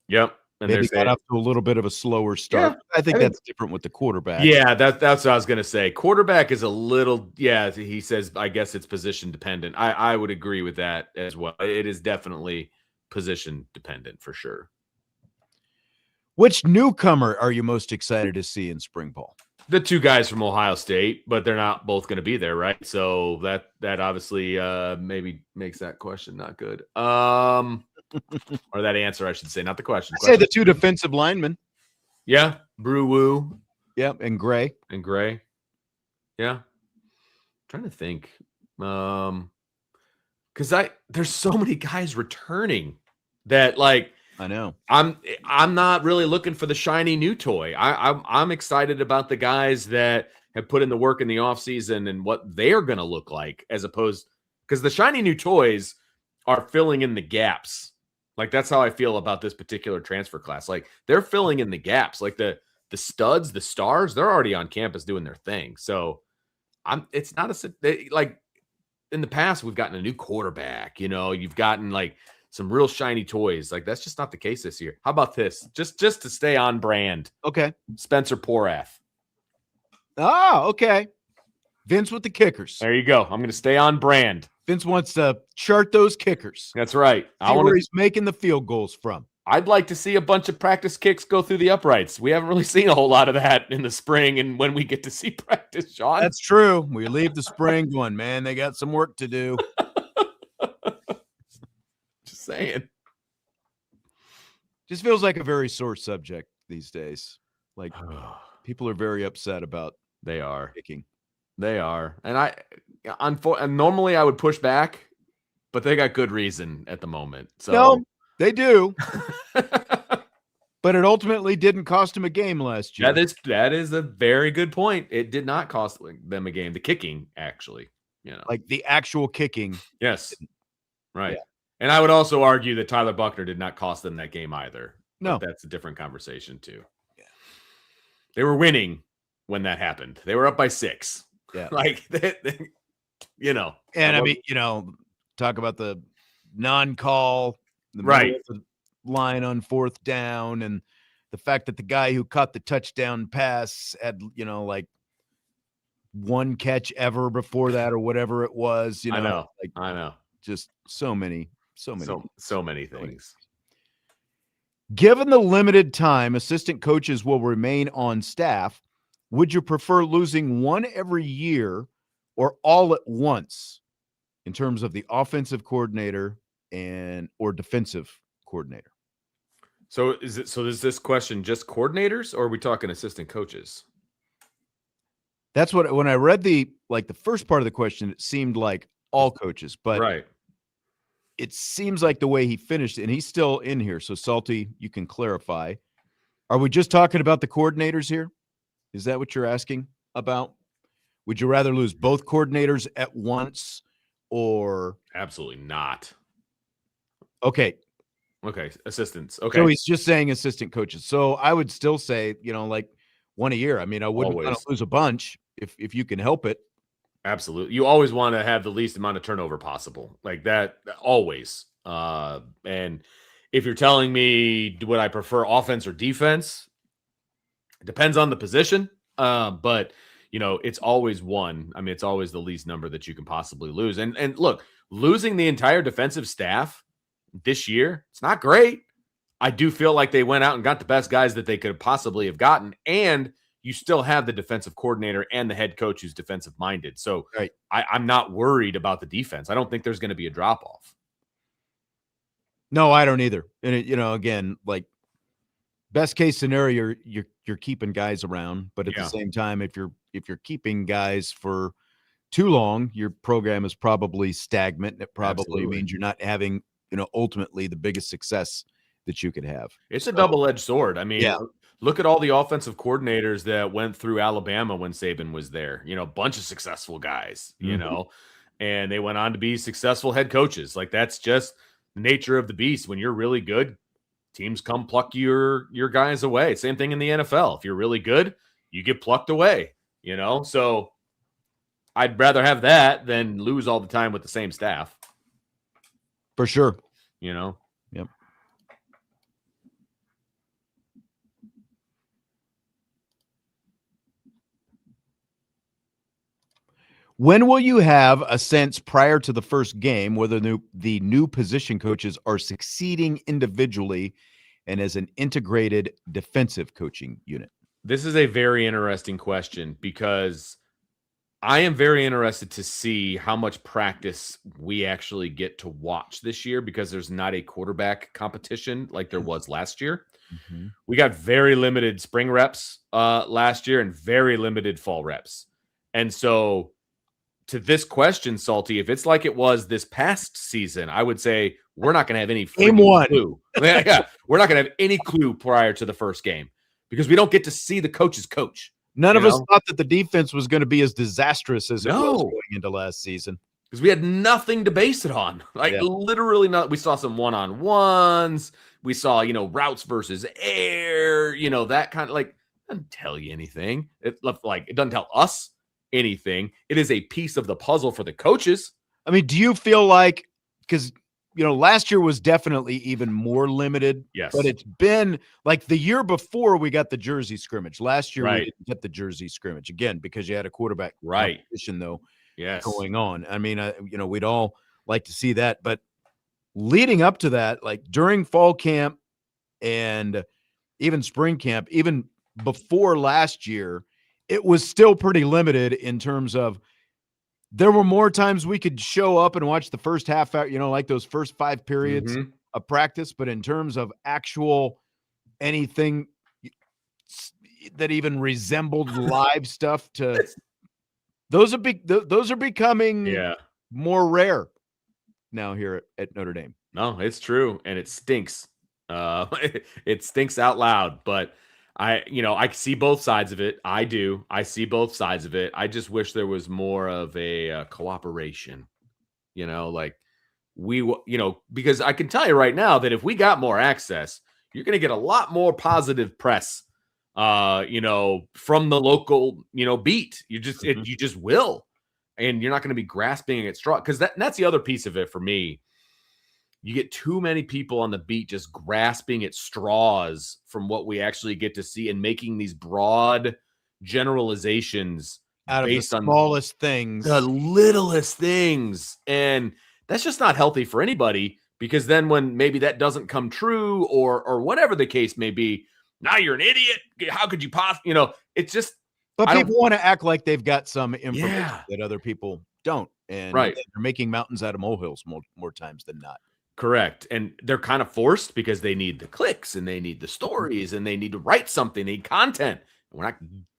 Yep. And maybe got off to a little bit of a slower start. Yeah, I think that's different with the quarterback. Yeah, that's what I was going to say. Quarterback is a little, he says, I guess it's position dependent. I would agree with that as well. It is definitely position dependent for sure. Which newcomer are you most excited to see in spring ball? The two guys from Ohio State, but they're not both going to be there, right? So that obviously maybe makes that question not good. Or that answer, I should say, not the question. Say the two defensive linemen. Yeah, Brew Woo. Yep, and Gray. Yeah. I'm trying to think. Because there's so many guys returning that, like, I know. I'm not really looking for the shiny new toy. I'm excited about the guys that have put in the work in the offseason and what they're going to look like, as opposed, because the shiny new toys are filling in the gaps. Like, that's how I feel about this particular transfer class. Like, they're filling in the gaps. Like the studs, the stars, they're already on campus doing their thing. So it's not like in the past, we've gotten a new quarterback, you've gotten like some real shiny toys. Like, that's just not the case this year. How about this? Just to stay on brand. Okay. Spencer Porath. Oh, okay. Vince with the kickers. There you go. I'm going to stay on brand. Vince wants to chart those kickers. That's right. See where he's making the field goals from. I'd like to see a bunch of practice kicks go through the uprights. We haven't really seen a whole lot of that in the spring and when we get to see practice, Sean. That's true. We leave the spring going, man, they got some work to do. Just saying. Just feels like a very sore subject these days. Like, people are very upset about kicking. They are. And normally I would push back, but they got good reason at the moment. So no, they do. But it ultimately didn't cost him a game last year. That is a very good point. It did not cost them a game. The kicking, actually, like the actual kicking. Yes. Right. Yeah. And I would also argue that Tyler Buckner did not cost them that game either. No, but that's a different conversation too. Yeah. They were winning when that happened. They were up by 6. Yeah. Like, And I mean, talk about the non-call, right? The line on 4th down, and the fact that the guy who caught the touchdown pass had, like one catch ever before that or whatever it was. I know. Just so many things. Given the limited time assistant coaches will remain on staff, would you prefer losing one every year or all at once in terms of the offensive coordinator or defensive coordinator? So is this question just coordinators, or are we talking assistant coaches? That's what, when I read the first part of the question, it seemed like all coaches, but right. It seems like the way he finished it, and he's still in here. So Salty, you can clarify. Are we just talking about the coordinators here? Is that what you're asking about? Would you rather lose both coordinators at once or? Absolutely not. Okay. Assistants. Okay. So he's just saying assistant coaches. So I would still say, like one a year. I mean, I wouldn't want to lose a bunch if you can help it. Absolutely. You always want to have the least amount of turnover possible, like that, always. And If you're telling me would I prefer offense or defense, it depends on the position. But it's always one. I mean, it's always the least number that you can possibly lose. And look, losing the entire defensive staff this year, it's not great. I do feel like they went out and got the best guys that they could possibly have gotten. And you still have the defensive coordinator and the head coach who's defensive minded. So right. I'm not worried about the defense. I don't think there's going to be a drop off. No, I don't either. And again, like best case scenario, you're keeping guys around, but at the same time, if you're keeping guys for too long, your program is probably stagnant. And it probably means you're not having, ultimately the biggest success that you could have. It's a double-edged sword. I mean, look at all the offensive coordinators that went through Alabama when Saban was there. A bunch of successful guys, and they went on to be successful head coaches. Like, that's just the nature of the beast. When you're really good, teams come pluck your guys away. Same thing in the NFL. If you're really good, you get plucked away, So I'd rather have that than lose all the time with the same staff. For sure. Yep. When will you have a sense prior to the first game whether the new position coaches are succeeding individually and as an integrated defensive coaching unit? This is a very interesting question because I am very interested to see how much practice we actually get to watch this year because there's not a quarterback competition like there was last year. Mm-hmm. We got very limited spring reps last year and very limited fall reps. And so to this question, Salty, if it's like it was this past season, I would say we're not going to have any clue. We're not going to have any clue prior to the first game because we don't get to see the coaches coach. None of us thought that the defense was going to be as disastrous as it was going into last season because we had nothing to base it on. Literally not. We saw some one-on-ones. We saw, routes versus air, that kind of it doesn't tell you anything. It doesn't tell us anything. It is a piece of the puzzle for the coaches. I mean, do you feel like, because last year was definitely even more limited. Yes. But it's been like the year before we got the jersey scrimmage. Last year we didn't get the jersey scrimmage again because you had a quarterback competition though going on. I mean, we'd all like to see that, but leading up to that, like during fall camp and even spring camp, even before last year, it was still pretty limited in terms of there were more times we could show up and watch the first half hour, like those first 5 periods of practice. But in terms of actual anything that even resembled live stuff, those are becoming more rare now here at Notre Dame. No, it's true, and it stinks. It stinks out loud, but I see both sides of it. I do. I see both sides of it. I just wish there was more of a cooperation, because I can tell you right now that if we got more access, you're going to get a lot more positive press, from the local, beat. You just will. And you're not going to be grasping at straw because that's the other piece of it for me. You get too many people on the beat just grasping at straws from what we actually get to see and making these broad generalizations out of the smallest things, the littlest things. And that's just not healthy for anybody because then when maybe that doesn't come true or whatever the case may be, now you're an idiot. How could you possibly, it's just. But people want to act like they've got some information that other people don't. And they're making mountains out of molehills more times than not. Correct. And they're kind of forced because they need the clicks and they need the stories and they need to write something, they need content. We're not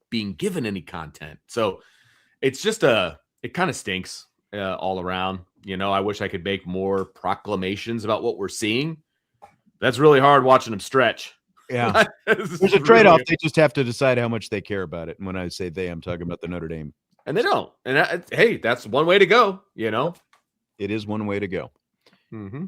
being given any content. So it's just it kind of stinks all around. I wish I could make more proclamations about what we're seeing. That's really hard watching them stretch. Yeah. There's a trade-off. They just have to decide how much they care about it. And when I say they, I'm talking about the Notre Dame. And they don't. And hey, that's one way to go, It is one way to go. Mm-hmm.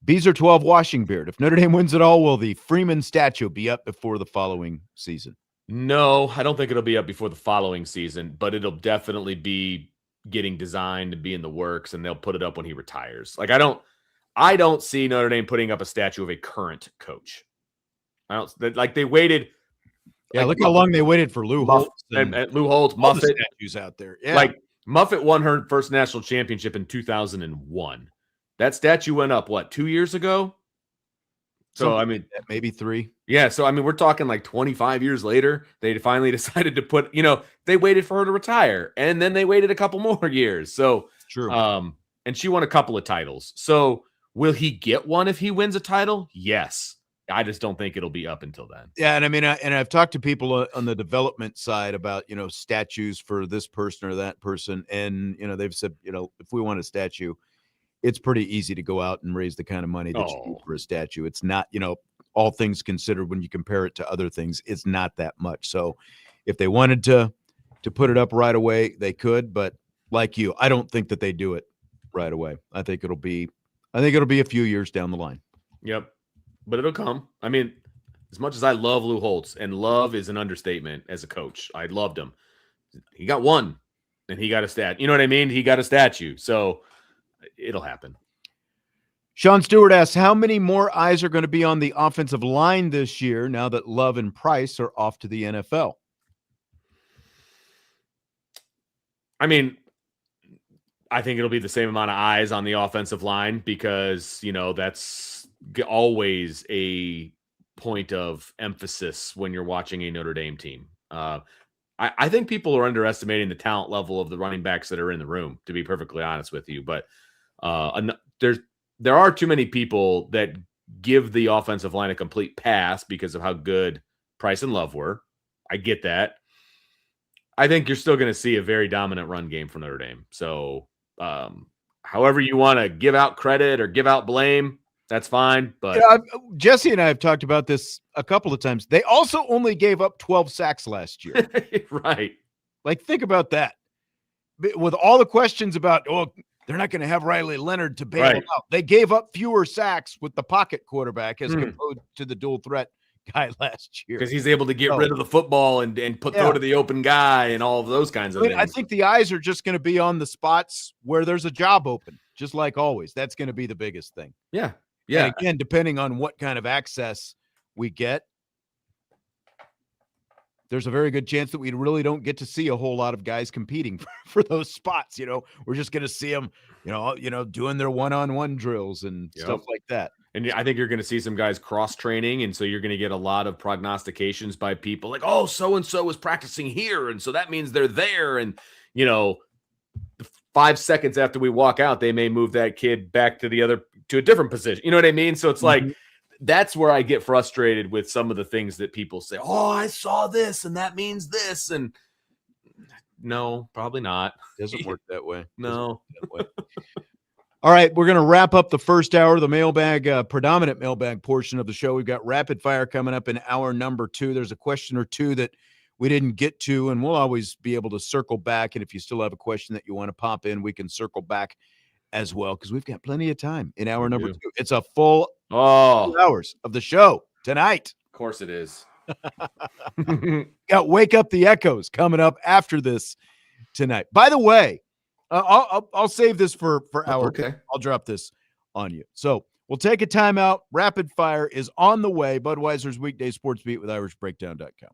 Beezer 12 washing beard. If Notre Dame wins it all, will the Freeman statue be up before the following season? No, I don't think it'll be up before the following season, but it'll definitely be getting designed and be in the works, and they'll put it up when he retires. I don't see Notre Dame putting up a statue of a current coach. I don't like they waited. Yeah, look how long they waited for Lou Holtz and Lou Holtz, all Muffet. the statues out there. Yeah, like Muffet won her first national championship in 2001. That statue went up 2 years ago. So something I mean, like maybe 3. Yeah, so I mean, we're talking like 25 years later. They finally decided to put. They waited for her to retire, and then they waited a couple more years. So true. And she won a couple of titles. So will he get one if he wins a title? Yes. I just don't think it'll be up until then. Yeah, and I mean, I've talked to people on the development side about statues for this person or that person, and they've said if we want a statue, it's pretty easy to go out and raise the kind of money that you need for a statue. It's not all things considered when you compare it to other things, it's not that much. So if they wanted to put it up right away, they could, but like you, I don't think that they do it right away. I think it'll be a few years down the line. Yep. But it'll come. I mean, as much as I love Lou Holtz, and love is an understatement as a coach, I loved him. He got one, and he got a stat. You know what I mean? He got a statue. So it'll happen. Sean Stewart asks, how many more eyes are going to be on the offensive line this year now that Love and Price are off to the NFL? I mean, I think it'll be the same amount of eyes on the offensive line because, that's always a point of emphasis when you're watching a Notre Dame team. I think people are underestimating the talent level of the running backs that are in the room, to be perfectly honest with you. But there are too many people that give the offensive line a complete pass because of how good Price and Love were. I get that. I think you're still going to see a very dominant run game from Notre Dame. So however you want to give out credit or give out blame, that's fine. But Jesse and I have talked about this a couple of times. They also only gave up 12 sacks last year. Right. Like, think about that. With all the questions about, they're not going to have Riley Leonard to bail them out. They gave up fewer sacks with the pocket quarterback as opposed to the dual threat guy last year. Because he's able to get rid of the football and throw to the open guy and all of those kinds of things. I think the eyes are just going to be on the spots where there's a job open, just like always. That's going to be the biggest thing. Yeah. Yeah. And again, depending on what kind of access we get, there's a very good chance that we really don't get to see a whole lot of guys competing for those spots. We're just going to see them, doing their one-on-one drills and stuff like that. And I think you're going to see some guys cross-training, and so you're going to get a lot of prognostications by people like, oh, so-and-so is practicing here, and so that means they're there. And, 5 seconds after we walk out, they may move that kid back to a different position. You know what I mean? So it's like, that's where I get frustrated with some of the things that people say, oh, I saw this, and that means this. And no, probably not. Doesn't work that way. No. All right, we're going to wrap up the first hour, the mailbag, predominant mailbag portion of the show. We've got rapid fire coming up in hour number 2. There's a question or two that we didn't get to, and we'll always be able to circle back. And if you still have a question that you want to pop in, we can circle back as well, because we've got plenty of time in hour number 2. It's a full 2 hours of the show tonight. Of course it is. Got Wake Up the Echoes coming up after this tonight. By the way, I'll save this for hour. Okay. I'll drop this on you. So we'll take a timeout. Rapid fire is on the way. Budweiser's weekday sports beat with IrishBreakdown.com.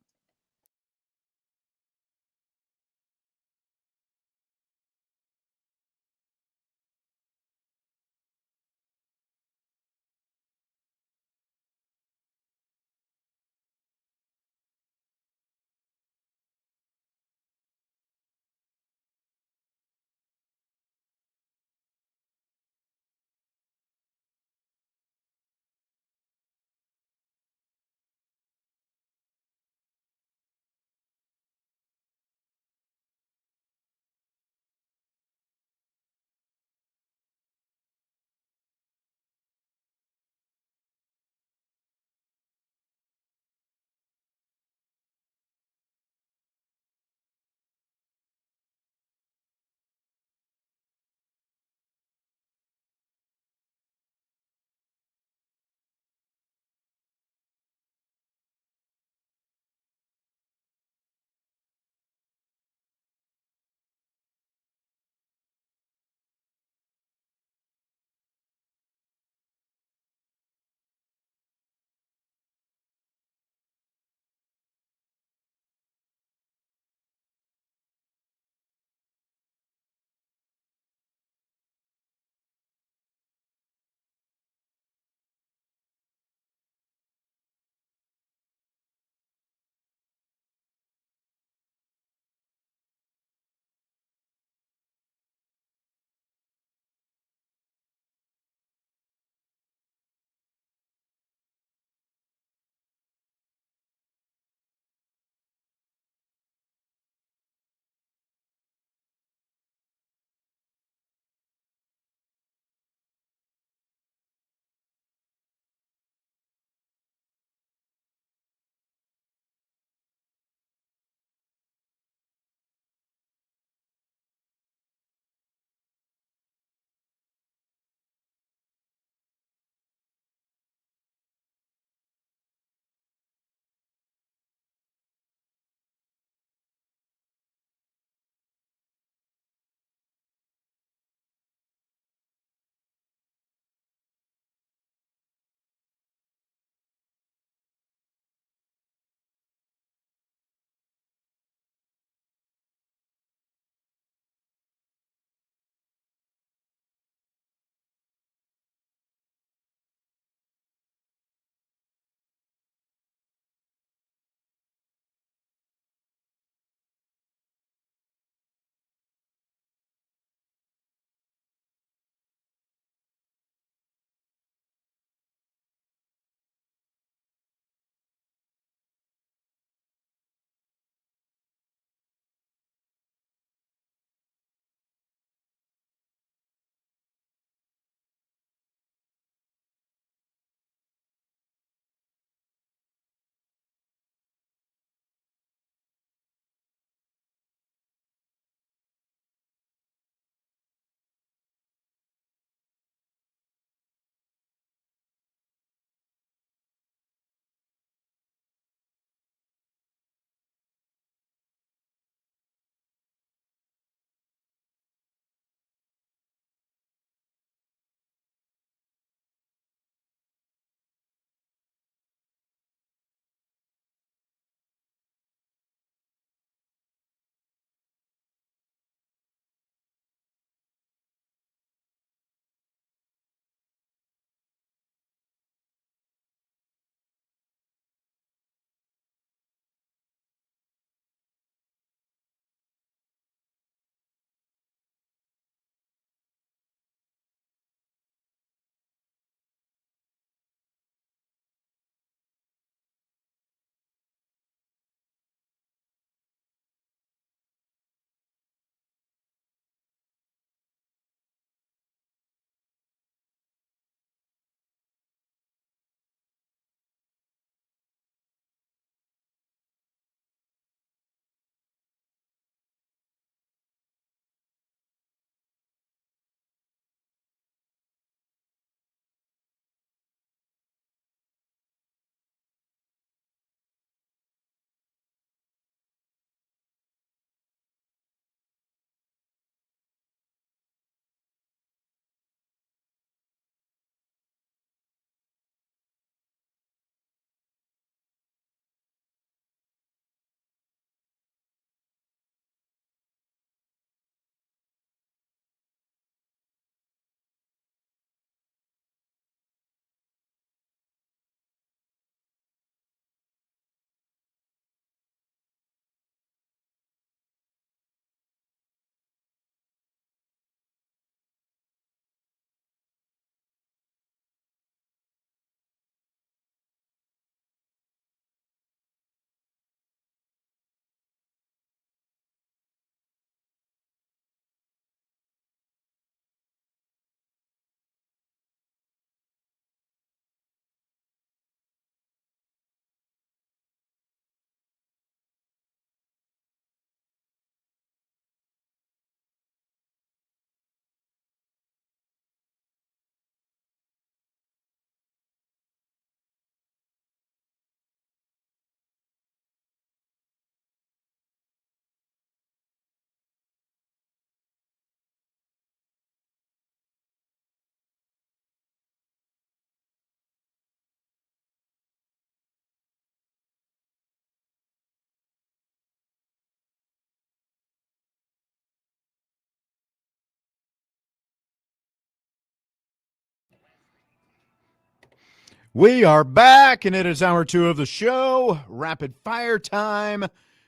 We are back, and it is hour 2 of the show. Rapid fire time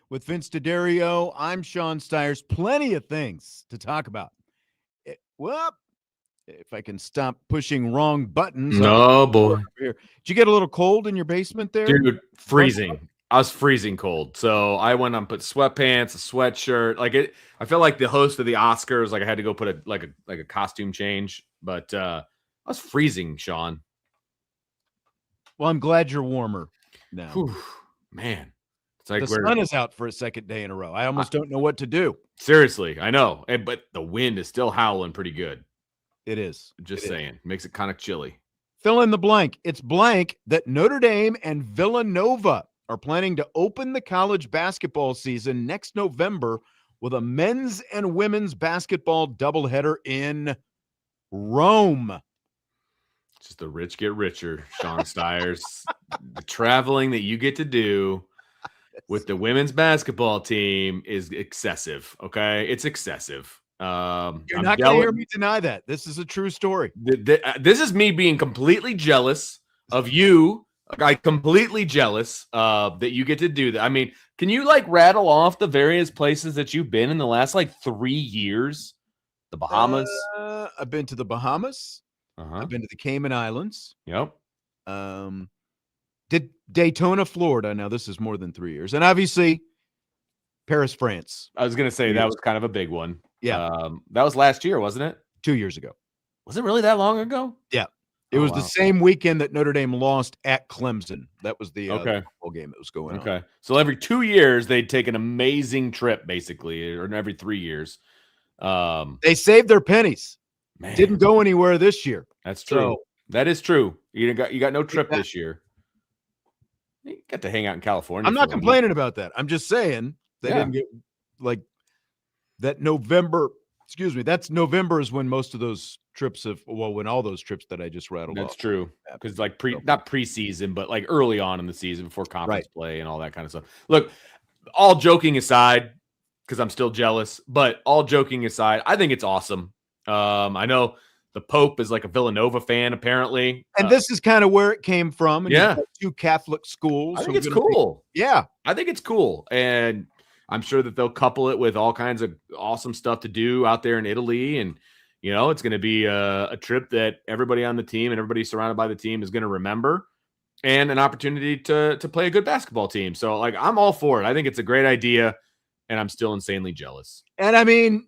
with Vince DeDario. I'm Sean Stires. Plenty of things to talk about. Well, if I can stop pushing wrong buttons. No, boy. Here. Did you get a little cold in your basement there? Dude, freezing. I was freezing cold. So I went and put sweatpants, a sweatshirt. I felt like the host of the Oscars. Like I had to go put a costume change. But I was freezing, Sean. Well, I'm glad you're warmer now. Whew, man. It's like the sun is out for a second day in a row. I almost don't know what to do. Seriously, I know. But the wind is still howling pretty good. It is. Just saying. Makes it kind of chilly. Fill in the blank. It's blank that Notre Dame and Villanova are planning to open the college basketball season next November with a men's and women's basketball doubleheader in Rome. Just the rich get richer, Sean Stires. The traveling that you get to do with the women's basketball team is excessive. Okay, it's excessive. You're not going to hear me deny that. This is a true story. This is me being completely jealous of you. I'm completely jealous that you get to do that. I mean, can you rattle off the various places that you've been in the last 3 years? The Bahamas. I've been to the Bahamas. I've been to the Cayman Islands. Yep. Did Daytona, Florida. Now this is more than 3 years, and obviously Paris, France. I was going to say that was kind of a big one. Yeah. That was last year, wasn't it? 2 years ago. Was it really that long ago? Yeah. It was the same weekend that Notre Dame lost at Clemson. That was the football game that was going on. Okay. So every 2 years, they'd take an amazing trip, basically, or every 3 years. They saved their pennies. Man. Didn't go anywhere this year. That's true. So, that is true. You got no trip this year. You got to hang out in California. I'm not complaining about that. I'm just saying they didn't get that November. Excuse me. That's November is when most of those trips when all those trips that I just rattled off. That's true. Because not preseason, but early on in the season before conference play and all that kind of stuff. Look, all joking aside, because I'm still jealous, but all joking aside, I think it's awesome. I know the Pope is a Villanova fan, apparently. And this is kind of where it came from. And two Catholic schools. I think it's cool. I think it's cool. And I'm sure that they'll couple it with all kinds of awesome stuff to do out there in Italy. And, it's going to be a trip that everybody on the team and everybody surrounded by the team is going to remember, and an opportunity to play a good basketball team. So, I'm all for it. I think it's a great idea, and I'm still insanely jealous. And I mean,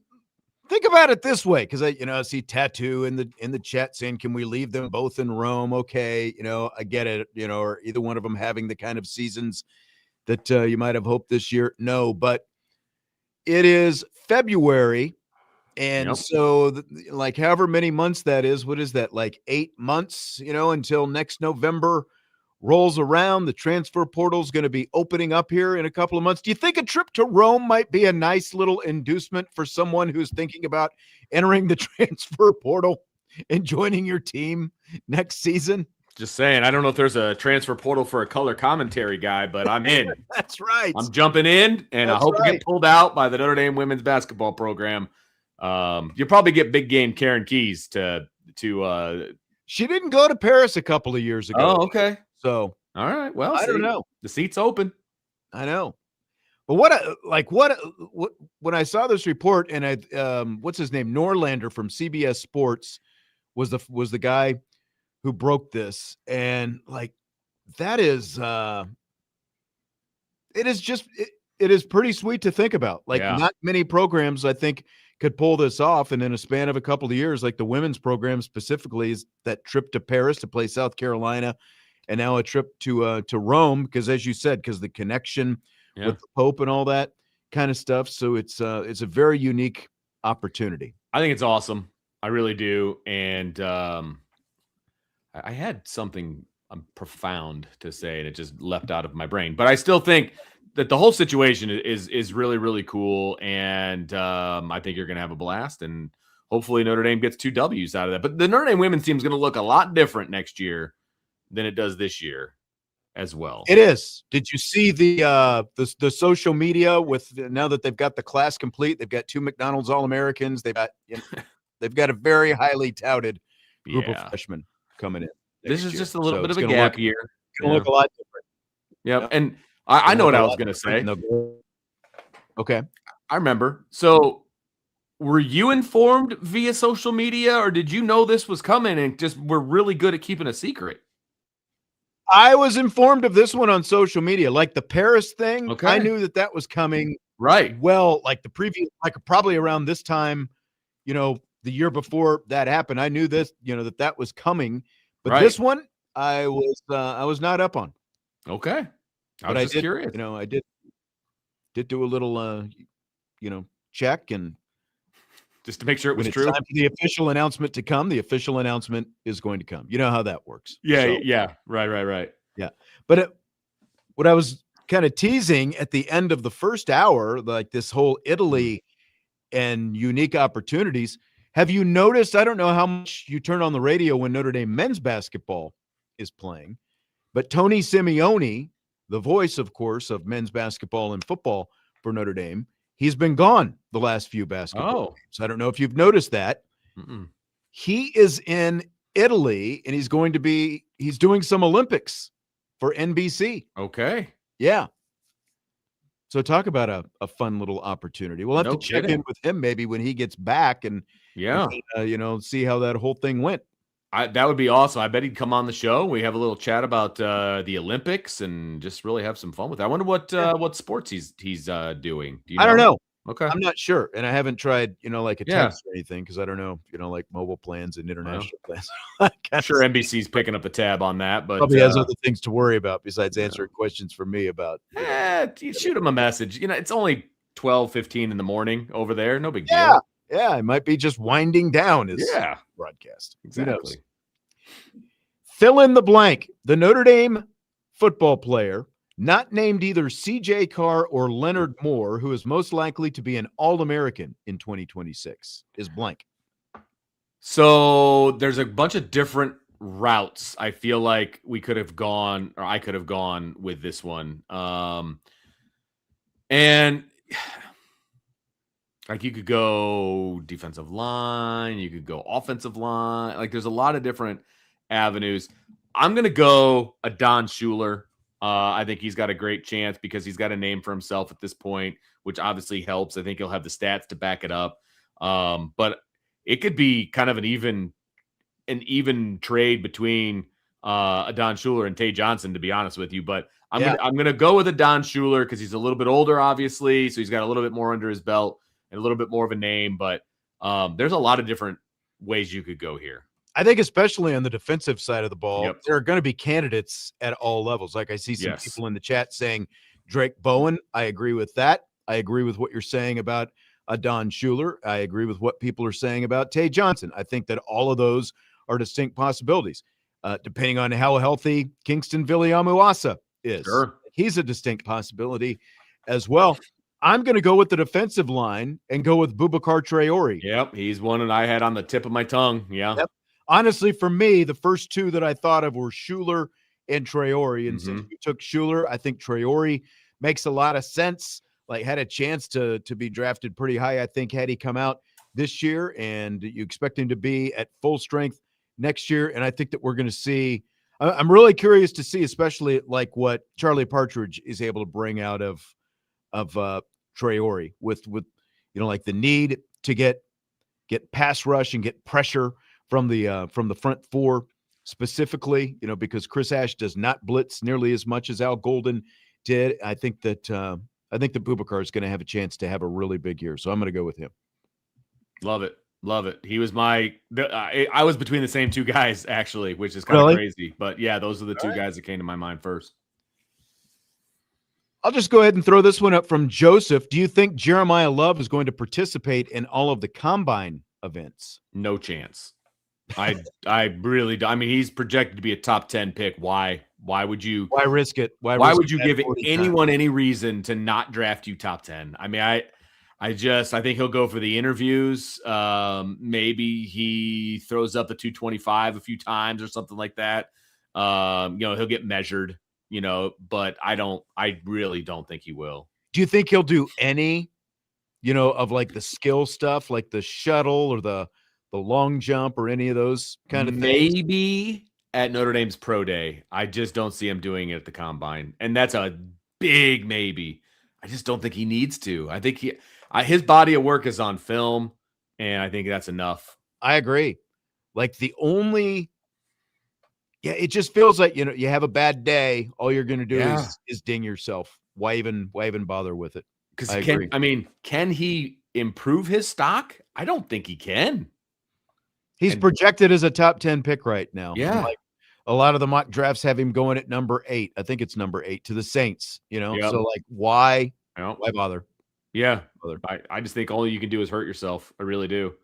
think about it this way, because I see Tattoo in the chat saying, "Can we leave them both in Rome?" Okay, I get it. Or either one of them having the kind of seasons that you might have hoped this year. No, but it is February, and so however many months that is. What is that? 8 months? Until next November rolls around. The transfer portal is going to be opening up here in a couple of months. Do you think a trip to Rome might be a nice little inducement for someone who's thinking about entering the transfer portal and joining your team next season? Just saying. I don't know if there's a transfer portal for a color commentary guy, but I'm in. That's right. I'm jumping in, and I hope to get pulled out by the Notre Dame women's basketball program. You'll probably get big game Karen Keys to She didn't go to Paris a couple of years ago. Oh, okay. So, all right. Well, I don't know. The seat's open. I know. But when I saw this report, and what's his name? Norlander from CBS Sports was the guy who broke this. And that is, it is pretty sweet to think about. Not many programs, I think, could pull this off. And in a span of a couple of years, the women's program specifically, is that trip to Paris to play South Carolina, and now a trip to Rome, because as you said, because the connection with the Pope and all that kind of stuff. So it's a very unique opportunity. I think it's awesome. I really do. And I had something profound to say, and it just left out of my brain. But I still think that the whole situation is really, really cool. And I think you're going to have a blast. And hopefully Notre Dame gets 2 W's out of that. But the Notre Dame women's team is going to look a lot different next year than it does this year as well. It is. Did you see the social media with now that they've got the class complete? They've got 2 McDonald's All-Americans. They've got a very highly touted group of freshmen coming in. This is just a little bit of a gap year. It's going to look a lot different. Yep. And I know what I was going to say. Okay. I remember. So were you informed via social media, or did you know this was coming and just were really good at keeping a secret? I was informed of this one on social media, like the Paris thing. Okay. I knew that was coming. Right. Well, like the previous, like probably around this time, the year before that happened, I knew this, that was coming. But this one, I was not up on. Okay. I was just curious. I did do a little, check, and just to make sure it was when true. It's time for the official announcement to come. The official announcement is going to come. You know how that works. Yeah. So, yeah. Right. Yeah. But what I was kind of teasing at the end of the first hour, like this whole Italy and unique opportunities. Have you noticed? I don't know how much you turn on the radio when Notre Dame men's basketball is playing, but Tony Simeone, the voice, of course, of men's basketball and football for Notre Dame, he's been gone the last few basketball games. I don't know if you've noticed that. He is in Italy, and he's doing some Olympics for NBC. Okay. Yeah. So talk about a fun little opportunity. We'll have to check in with him maybe when he gets back and see how that whole thing went. That would be awesome. I bet he'd come on the show. We have a little chat about the Olympics and just really have some fun with it. I wonder what sports he's doing. I don't know. Okay. I'm not sure. And I haven't tried, like a text or anything, because I don't know, like mobile plans and international plans. I'm sure NBC's picking up the tab on that, but probably has other things to worry about besides answering questions from me about. You shoot him a message. It's only 12:15 in the morning over there. No big deal. Yeah. It might be just winding down his broadcast. Exactly. Fill in the blank. The Notre Dame football player not named either CJ Carr or Leonard Moore, who is most likely to be an All-American in 2026, is blank. So there's a bunch of different routes I feel like we could have gone, or I could have gone with this one. And like you could go defensive line, you could go offensive line. Like there's a lot of different avenues. I'm going to go a Don Schuler. I think he's got a great chance because he's got a name for himself at this point, which obviously helps. I think he'll have the stats to back it up. But it could be kind of an even trade between a Don Schuler and Tay Johnson, to be honest with you. But I'm gonna go with a Don Schuler because he's a little bit older, obviously, so he's got a little bit more under his belt and a little bit more of a name. But there's a lot of different ways you could go here. I think especially on the defensive side of the ball, there are going to be candidates at all levels. Like I see some people in the chat saying Drake Bowen. I agree with that. I agree with what you're saying about Don Schuler. I agree with what people are saying about Tay Johnson. I think that all of those are distinct possibilities, depending on how healthy Kingston Viliamu-Asa is. Sure. He's a distinct possibility as well. I'm going to go with the defensive line and go with Boubacar Traore. Yep, he's one that I had on the tip of my tongue. Yeah. Yep. Honestly, for me, the first two that I thought of were Schuler and Traore. And since we took Schuler, I think Traore makes a lot of sense. Like had a chance to be drafted pretty high, I think, had he come out this year. And you expect him to be at full strength next year. And I think that we're going to see – I'm really curious to see, especially like what Charlie Partridge is able to bring out of Traore with like the need to get pass rush and get pressure from the front four specifically, because Chris Ash does not blitz nearly as much as Al Golden did. I think that Boubacar is going to have a chance to have a really big year. So I'm going to go with him. Love it. He was I was between the same two guys actually, which is kind of crazy, but yeah, those are the two guys that came to my mind first. I'll just go ahead and throw this one up from Joseph. Do you think Jeremiah Love is going to participate in all of the combine events? No chance. I really do. I mean, he's projected to be a top 10 pick. Why would you? Why risk it? Why would you give anyone any reason to not draft you top 10? I mean, I think he'll go for the interviews. Maybe he throws up the 225 a few times or something like that. He'll get measured, but I really don't think he will. Do you think he'll do any, of like the skill stuff, like the shuttle or the long jump or any of those kind of things? Maybe, at Notre Dame's pro day. I just don't see him doing it at the combine. And that's a big maybe. I just don't think he needs to. I think his body of work is on film, and I think that's enough. I agree. Like it just feels like, you have a bad day. All you're going to do is ding yourself. Why even bother with it? Because can he improve his stock? I don't think he can. He's projected as a top 10 pick right now. Yeah. Like a lot of the mock drafts have him going at number 8. I think it's number 8 to the Saints, So like, why bother? Yeah. I just think all you can do is hurt yourself. I really do.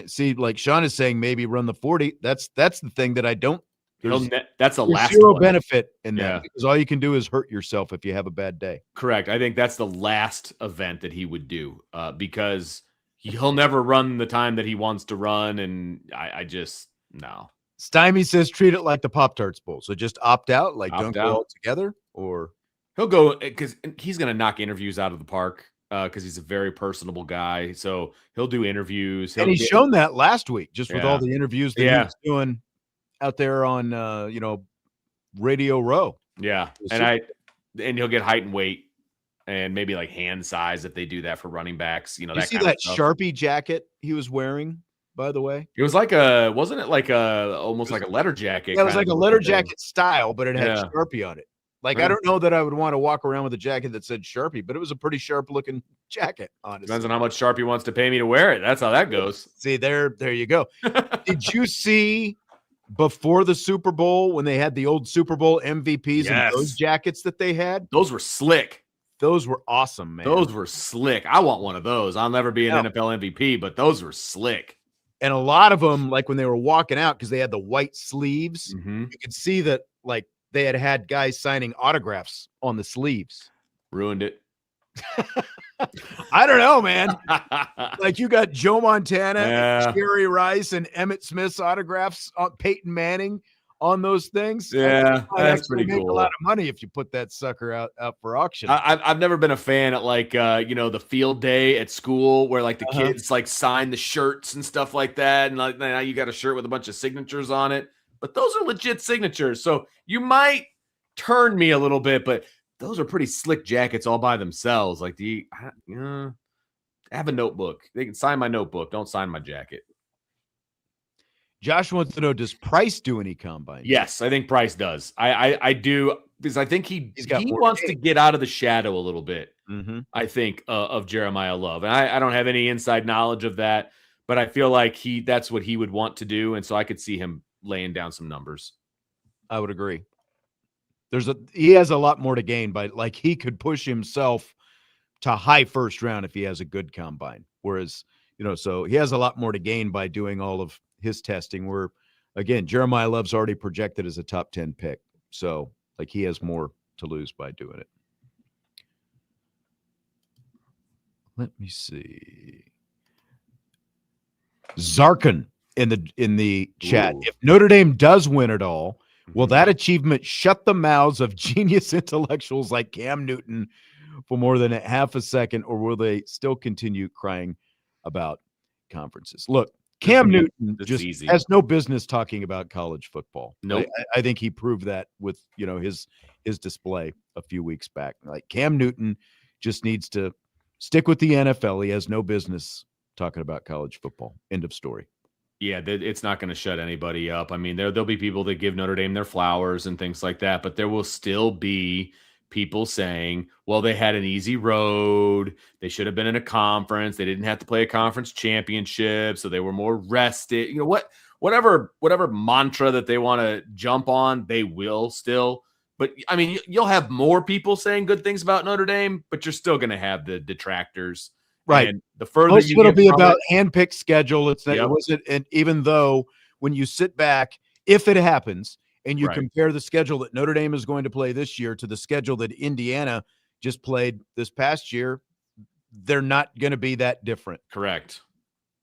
See, like Sean is saying, maybe run the 40. That's the thing that I don't. That's the last zero benefit in that because all you can do is hurt yourself if you have a bad day. Correct. I think that's the last event that he would do because he'll never run the time that he wants to run. And I just, no. Stymie says, treat it like the Pop-Tarts Bowl. So just opt out, don't go all together, or he'll go because he's going to knock interviews out of the park because he's a very personable guy. So he'll do interviews. And he's shown that last week, just with all the interviews that he was doing out there on, Radio Row. Yeah. And he'll get height and weight and maybe like hand size if they do that for running backs. You see that Sharpie jacket he was wearing, by the way? It was wasn't it almost like a letter jacket? Yeah, it was like a letter jacket style, but it had Sharpie on it. Like, I don't know that I would want to walk around with a jacket that said Sharpie, but it was a pretty sharp looking jacket, honestly. Depends on how much Sharpie wants to pay me to wear it. That's how that goes. See, there you go. Did you see before the Super Bowl when they had the old Super Bowl MVPs and those jackets that they had? Those were slick. Those were awesome, man. Those were slick. I want one of those. I'll never be an NFL MVP, but those were slick. And a lot of them, like when they were walking out, because they had the white sleeves, you could see that like they had guys signing autographs on the sleeves. Ruined it. I don't know, man. Like you got Joe Montana, Jerry Rice, and Emmitt Smith's autographs on Peyton Manning on those things. Yeah, that's pretty cool. Make a lot of money if you put that sucker out for auction. I've never been a fan at the field day at school where like the kids like sign the shirts and stuff like that, and like now you got a shirt with a bunch of signatures on it. But those are legit signatures, so you might turn me a little bit, but those are pretty slick jackets all by themselves. Like, have a notebook. They can sign my notebook. Don't sign my jacket. Josh wants to know, does Price do any combine? Yes, I think Price does. I do, because I think he wants to get out of the shadow a little bit, I think, of Jeremiah Love. And I don't have any inside knowledge of that, but I feel like that's what he would want to do. And so I could see him laying down some numbers. I would agree. He has a lot more to gain by, like, he could push himself to high first round if he has a good combine. Whereas, so he has a lot more to gain by doing all of his testing, where again, Jeremiah Love's already projected as a top 10 pick. So like he has more to lose by doing it. Let me see. Zarkin in the chat. If Notre Dame does win it all, will that achievement shut the mouths of genius intellectuals like Cam Newton for more than a half a second, or will they still continue crying about conferences? Look, Cam Newton just has no business talking about college football. Nope. I think he proved that with his display a few weeks back. Like, Cam Newton just needs to stick with the NFL. He has no business talking about college football. End of story. Yeah, it's not going to shut anybody up. I mean, there'll be people that give Notre Dame their flowers and things like that, but there will still be people saying, well, they had an easy road. They should have been in a conference. They didn't have to play a conference championship, so they were more rested. You know, whatever mantra that they want to jump on, they will still. But, I mean, you'll have more people saying good things about Notre Dame, but you're still going to have the detractors. Right. And the further you it'll be about handpicked schedule. It wasn't, and even though when you sit back, if it happens, and you compare the schedule that Notre Dame is going to play this year to the schedule that Indiana just played this past year, they're not going to be that different. Correct.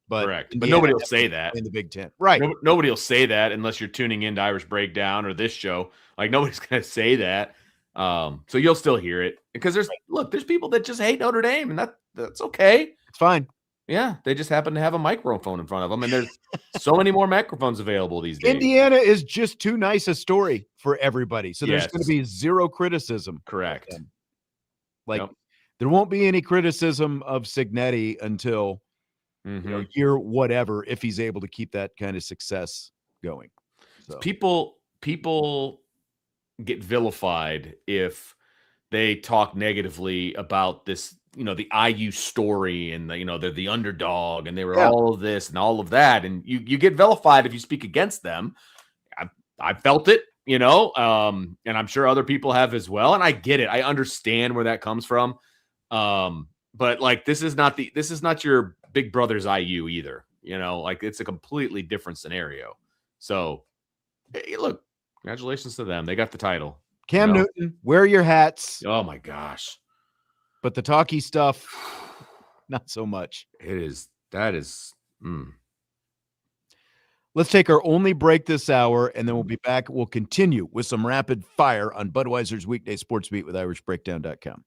But nobody will say that in the Big Ten. Right. Nobody will say that unless you're tuning into Irish Breakdown or this show. Like, nobody's going to say that. So you'll still hear it because there's people that just hate Notre Dame, and that's okay. It's fine. Yeah, they just happen to have a microphone in front of them, and there's so many more microphones available these days. Indiana is just too nice a story for everybody, so there's going to be zero criticism. Correct. Like, there won't be any criticism of Cignetti until year whatever, if he's able to keep that kind of success going. So people get vilified if they talk negatively about this, the IU story, and they're the underdog and they were all of this and all of that, and you get vilified if you speak against them. I felt it, and I'm sure other people have as well, and I get it. I understand where that comes from, but like this is not your big brother's IU either. Like it's a completely different scenario. So, hey, look, congratulations to them. They got the title. Cam Newton, wear your hats. Oh my gosh. But the talky stuff, not so much. That is. Let's take our only break this hour, and then we'll be back. We'll continue with some rapid fire on Budweiser's Weekday Sports Beat with IrishBreakdown.com.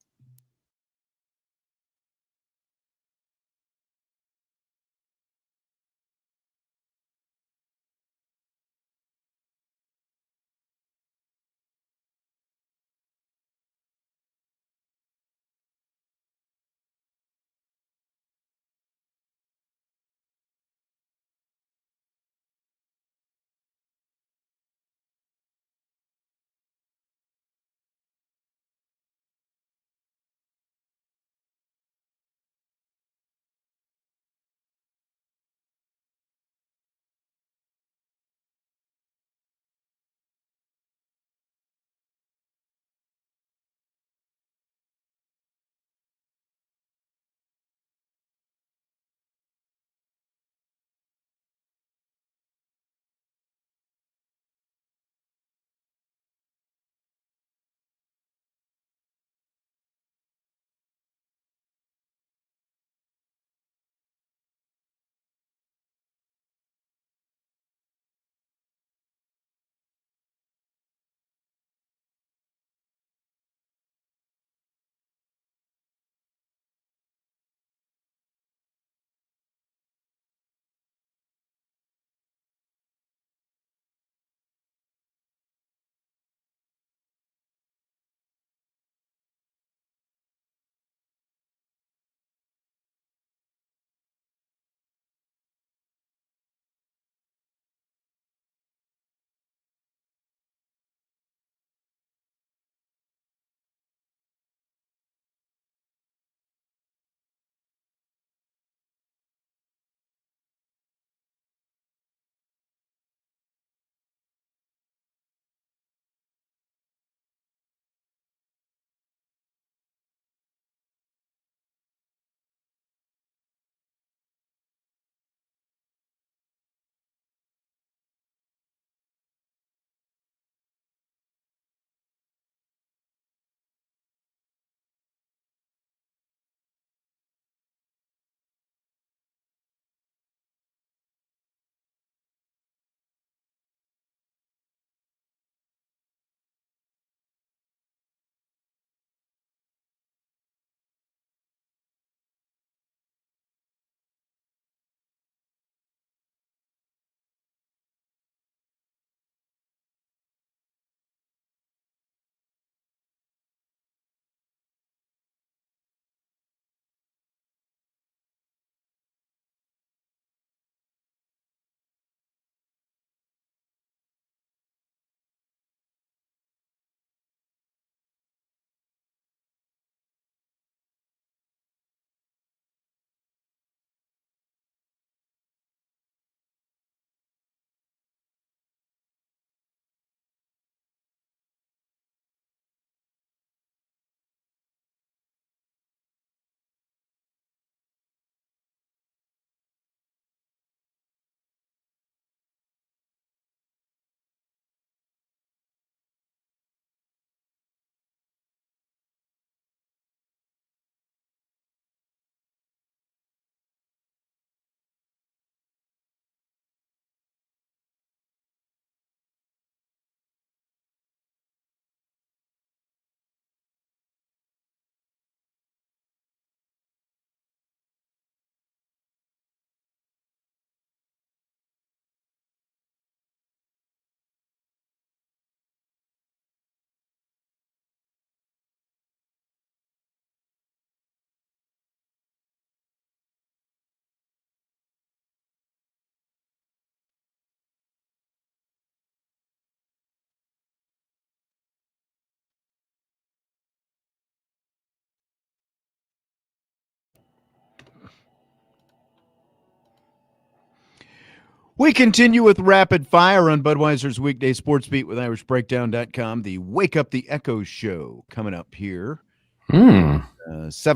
We continue with Rapid Fire on Budweiser's weekday sports beat with IrishBreakdown.com. The Wake Up the Echo show coming up here. 7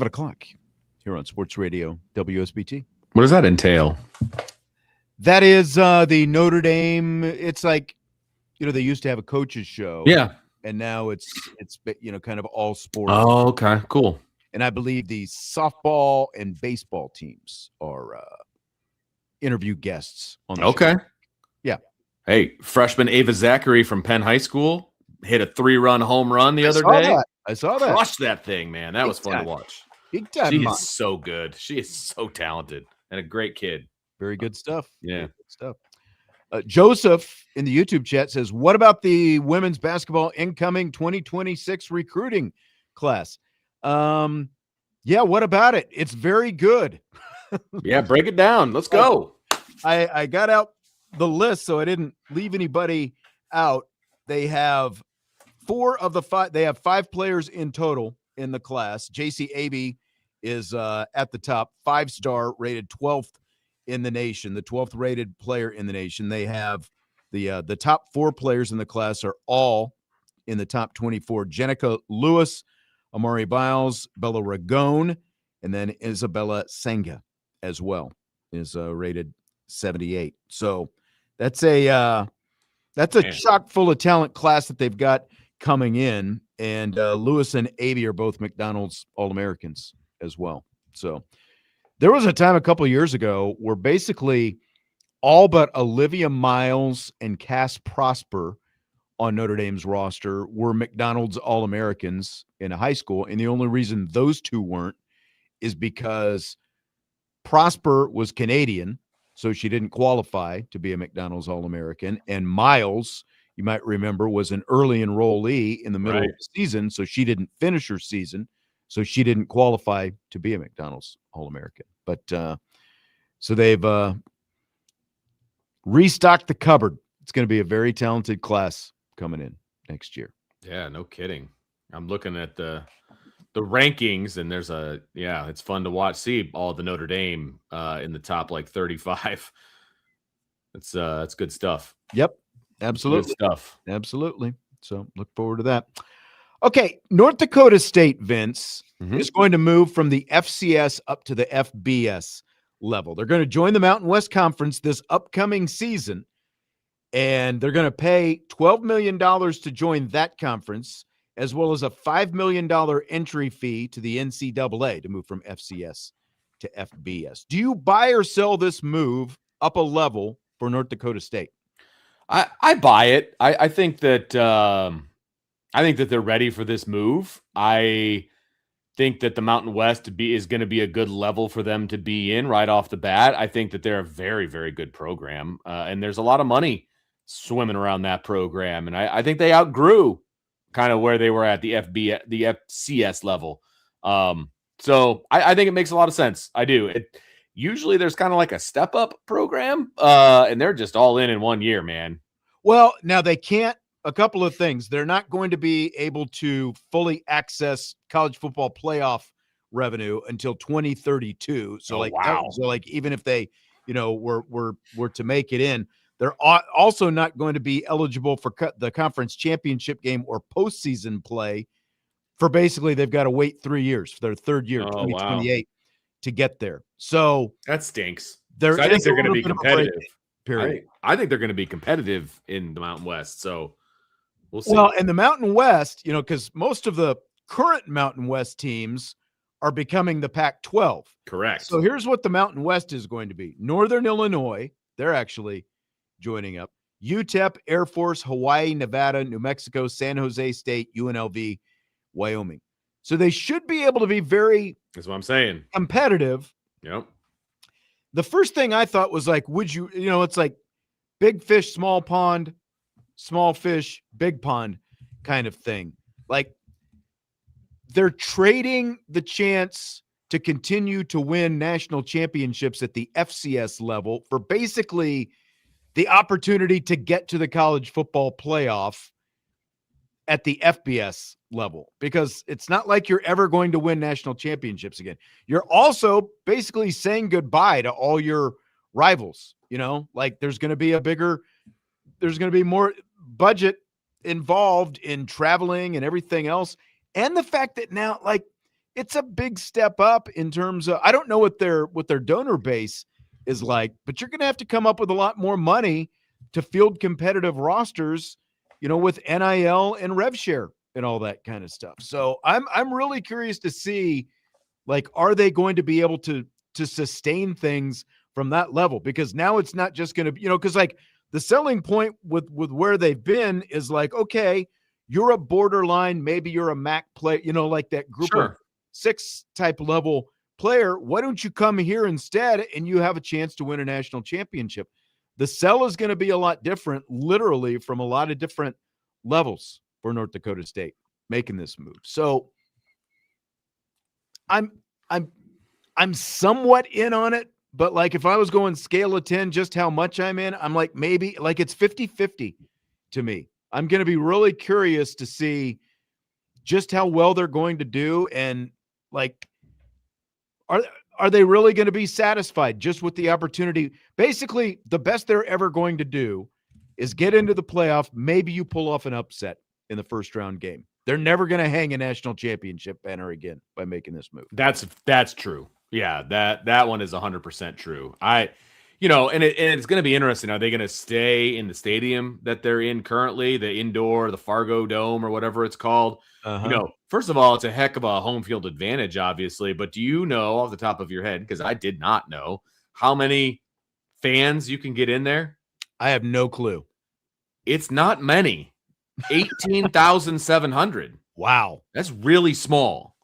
o'clock here on Sports Radio WSBT. What does that entail? That is the Notre Dame. It's like, they used to have a coach's show. Yeah. And now it's kind of all sports. Oh, okay. Cool. And I believe the softball and baseball teams are interview guests on the show. Yeah. Hey, freshman Ava Zachary from Penn High School hit a 3-run home run the other day. I saw that. Crushed that thing, man. That was fun to watch. Big time. She is so good. She is so talented and a great kid. Very good stuff. Yeah. Good stuff. Joseph in the YouTube chat says, what about the women's basketball incoming 2026 recruiting class? Yeah, what about it? It's very good. Yeah, break it down. Let's go. I got out the list so I didn't leave anybody out. They have 4 of the 5. They have 5 players in total in the class. JC Abey is at the top, 5-star, rated 12th in the nation, the 12th rated player in the nation. They have the top 4 players in the class are all in the top 24. Jenica Lewis, Amari Biles, Bella Ragone, and then Isabella Senga as well is rated 78. So that's a chock full of talent class that they've got coming in. And Lewis and Abey are both McDonald's All-Americans as well. So there was a time a couple of years ago where basically all but Olivia Miles and Cass Prosper on Notre Dame's roster were McDonald's All-Americans in a high school. And the only reason those 2 weren't is because Prosper was Canadian, so she didn't qualify to be a McDonald's All-American. And Miles, you might remember, was an early enrollee in the middle of the season, so she didn't finish her season, so she didn't qualify to be a McDonald's All-American. But so they've restocked the cupboard. It's going to be a very talented class coming in next year. Yeah, no kidding. I'm looking at the rankings, and there's it's fun to watch, see all the Notre Dame in the top 35. That's good stuff. Yep, absolutely. Good stuff. Absolutely. So look forward to that. Okay, North Dakota State, Vince, is going to move from the FCS up to the FBS level. They're going to join the Mountain West Conference this upcoming season, and they're going to pay $12 million to join that conference, as well as a $5 million entry fee to the NCAA to move from FCS to FBS. Do you buy or sell this move up a level for North Dakota State? I buy it. I think that they're ready for this move. I think that the Mountain West is going to be a good level for them to be in right off the bat. I think that they're a very, very good program, and there's a lot of money swimming around that program. And I think they outgrew kind of where they were at the FCS level. So I think it makes a lot of sense. I do. Usually there's kind of like a step up program, and they're just all in 1 year, man. Well, now they can't. A couple of things. They're not going to be able to fully access college football playoff revenue until 2032. So even if they, were to make it in, they're also not going to be eligible for the conference championship game or postseason play for basically they've got to wait 3 years for their third year, 2028, to get there. So that stinks. I think they're going to be competitive. Period. I think they're going to be competitive in the Mountain West. So we'll see. Well, in the Mountain West, because most of the current Mountain West teams are becoming the Pac-12. Correct. So here's what the Mountain West is going to be. Northern Illinois, they're actually joining up. UTEP, Air Force, Hawaii, Nevada, New Mexico, San Jose State, UNLV, Wyoming. So they should be able to be very That's what I'm saying. Competitive. Yep. The first thing I thought was like, would you, it's like big fish, small pond, small fish, big pond kind of thing. Like they're trading the chance to continue to win national championships at the FCS level for basically the opportunity to get to the college football playoff at the FBS level, because it's not like you're ever going to win national championships again. You're also basically saying goodbye to all your rivals. Like there's going to be more budget involved in traveling and everything else. And the fact that now, like, it's a big step up in terms of, I don't know what their donor base is like, but you're going to have to come up with a lot more money to field competitive rosters, with NIL and rev share and all that kind of stuff. So I'm really curious to see, like, are they going to be able to sustain things from that level? Because now it's not just going to be, because like the selling point with where they've been is like, okay, you're a borderline, maybe you're a MAC play, like that group of 6 type level player. Why don't you come here instead and you have a chance to win a national championship? The sell is going to be a lot different, literally, from a lot of different levels for North Dakota State making this move. So I'm somewhat in on it, but like if I was going scale of 10, just how much I'm in, I'm like, maybe like it's 50-50 to me. I'm going to be really curious to see just how well they're going to do. And like, are they really going to be satisfied just with the opportunity? Basically, the best they're ever going to do is get into the playoff. Maybe you pull off an upset in the first round game. They're never going to hang a national championship banner again by making this move. That's true. Yeah, that one is 100% true. And it's going to be interesting. Are they going to stay in the stadium that they're in currently, the indoor, the Fargo Dome or whatever it's called? First of all, it's a heck of a home field advantage, obviously. But do you know off the top of your head, because I did not know, how many fans you can get in there? I have no clue. It's not many. 18,700. Wow. That's really small.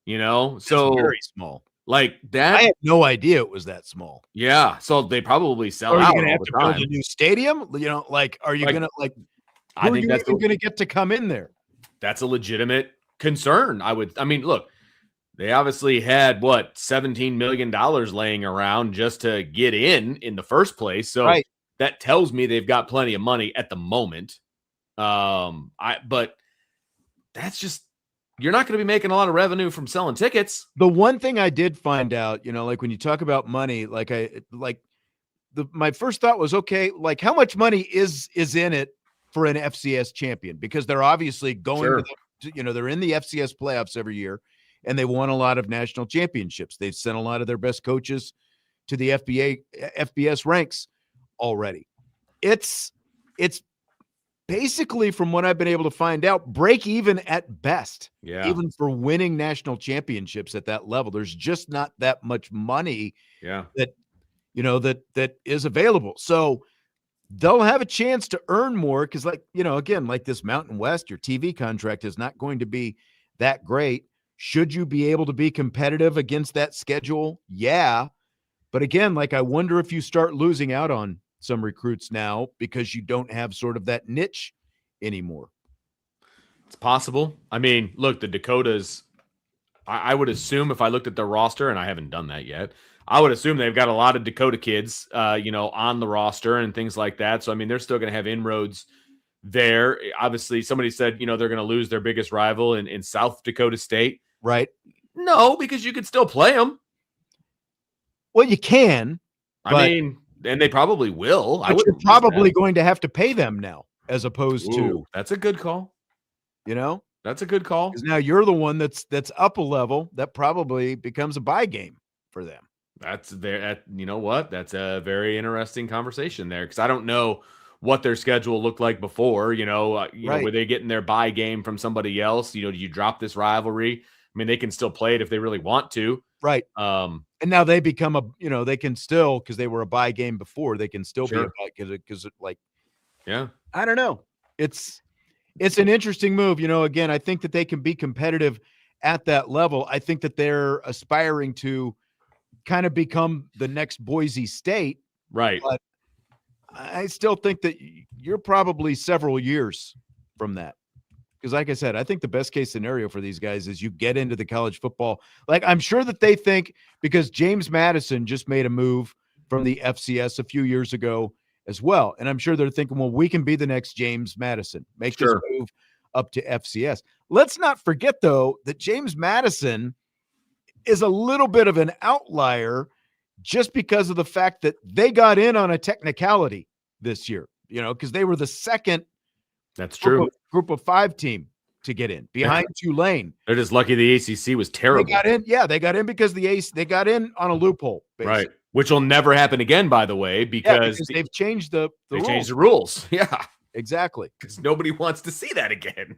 That's so very small. Like that. I had no idea it was that small. Yeah. So they probably sell out. Are you going to have to build a new stadium? Like, are you going to like, I think that's going to get to come in there. That's a legitimate concern. Look, they obviously had $17 million laying around just to get in the first place. So that tells me they've got plenty of money at the moment. But that's just, you're not going to be making a lot of revenue from selling tickets. The one thing I did find out, like when you talk about money, my first thought was, okay, like how much money is in it for an FCS champion? Because they're obviously going they're in the FCS playoffs every year and they won a lot of national championships. They've sent a lot of their best coaches to the FBS ranks already. It's basically, from what I've been able to find out, break even at best. Yeah. Even for winning national championships at that level, there's just not that much money. Yeah. That is available. So they'll have a chance to earn more because, again, like this Mountain West, your TV contract is not going to be that great. Should you be able to be competitive against that schedule? Yeah. But again, I wonder if you start losing out on some recruits now because you don't have sort of that niche anymore. It's possible. Look, the Dakotas, I would assume if I looked at their roster, and I haven't done that yet, I would assume they've got a lot of Dakota kids, on the roster and things like that. So, they're still going to have inroads there. Obviously, somebody said, they're going to lose their biggest rival in South Dakota State. Right. No, because you could still play them. Well, you can. And they probably will. But you're probably going to have to pay them now as opposed to. That's a good call. That's a good call. Because now you're the one that's up a level that probably becomes a buy game for them. That's there. You know what? That's a very interesting conversation there because I don't know what their schedule looked like before. Were they getting their buy game from somebody else? Do you drop this rivalry? They can still play it if they really want to. Right. And now they become they can still, because they were a buy game before, they can still be a buy because I don't know. It's an interesting move. Again, I think that they can be competitive at that level. I think that they're aspiring to kind of become the next Boise State. Right. But I still think that you're probably several years from that. Because like I said, I think the best case scenario for these guys is you get into the college football. I'm sure that they think, because James Madison just made a move from the FCS a few years ago as well. And I'm sure they're thinking, well, we can be the next James Madison. Make this move up to FCS. Let's not forget, though, that James Madison is a little bit of an outlier just because of the fact that they got in on a technicality this year, because they were the second group of 5 team to get in behind Tulane. They're just lucky the ACC was terrible. They got in. Yeah, they got in because they got in on a loophole, basically. Right? Which will never happen again, by the way, because they've changed the rules. Changed the rules. Yeah, exactly. Because nobody wants to see that again.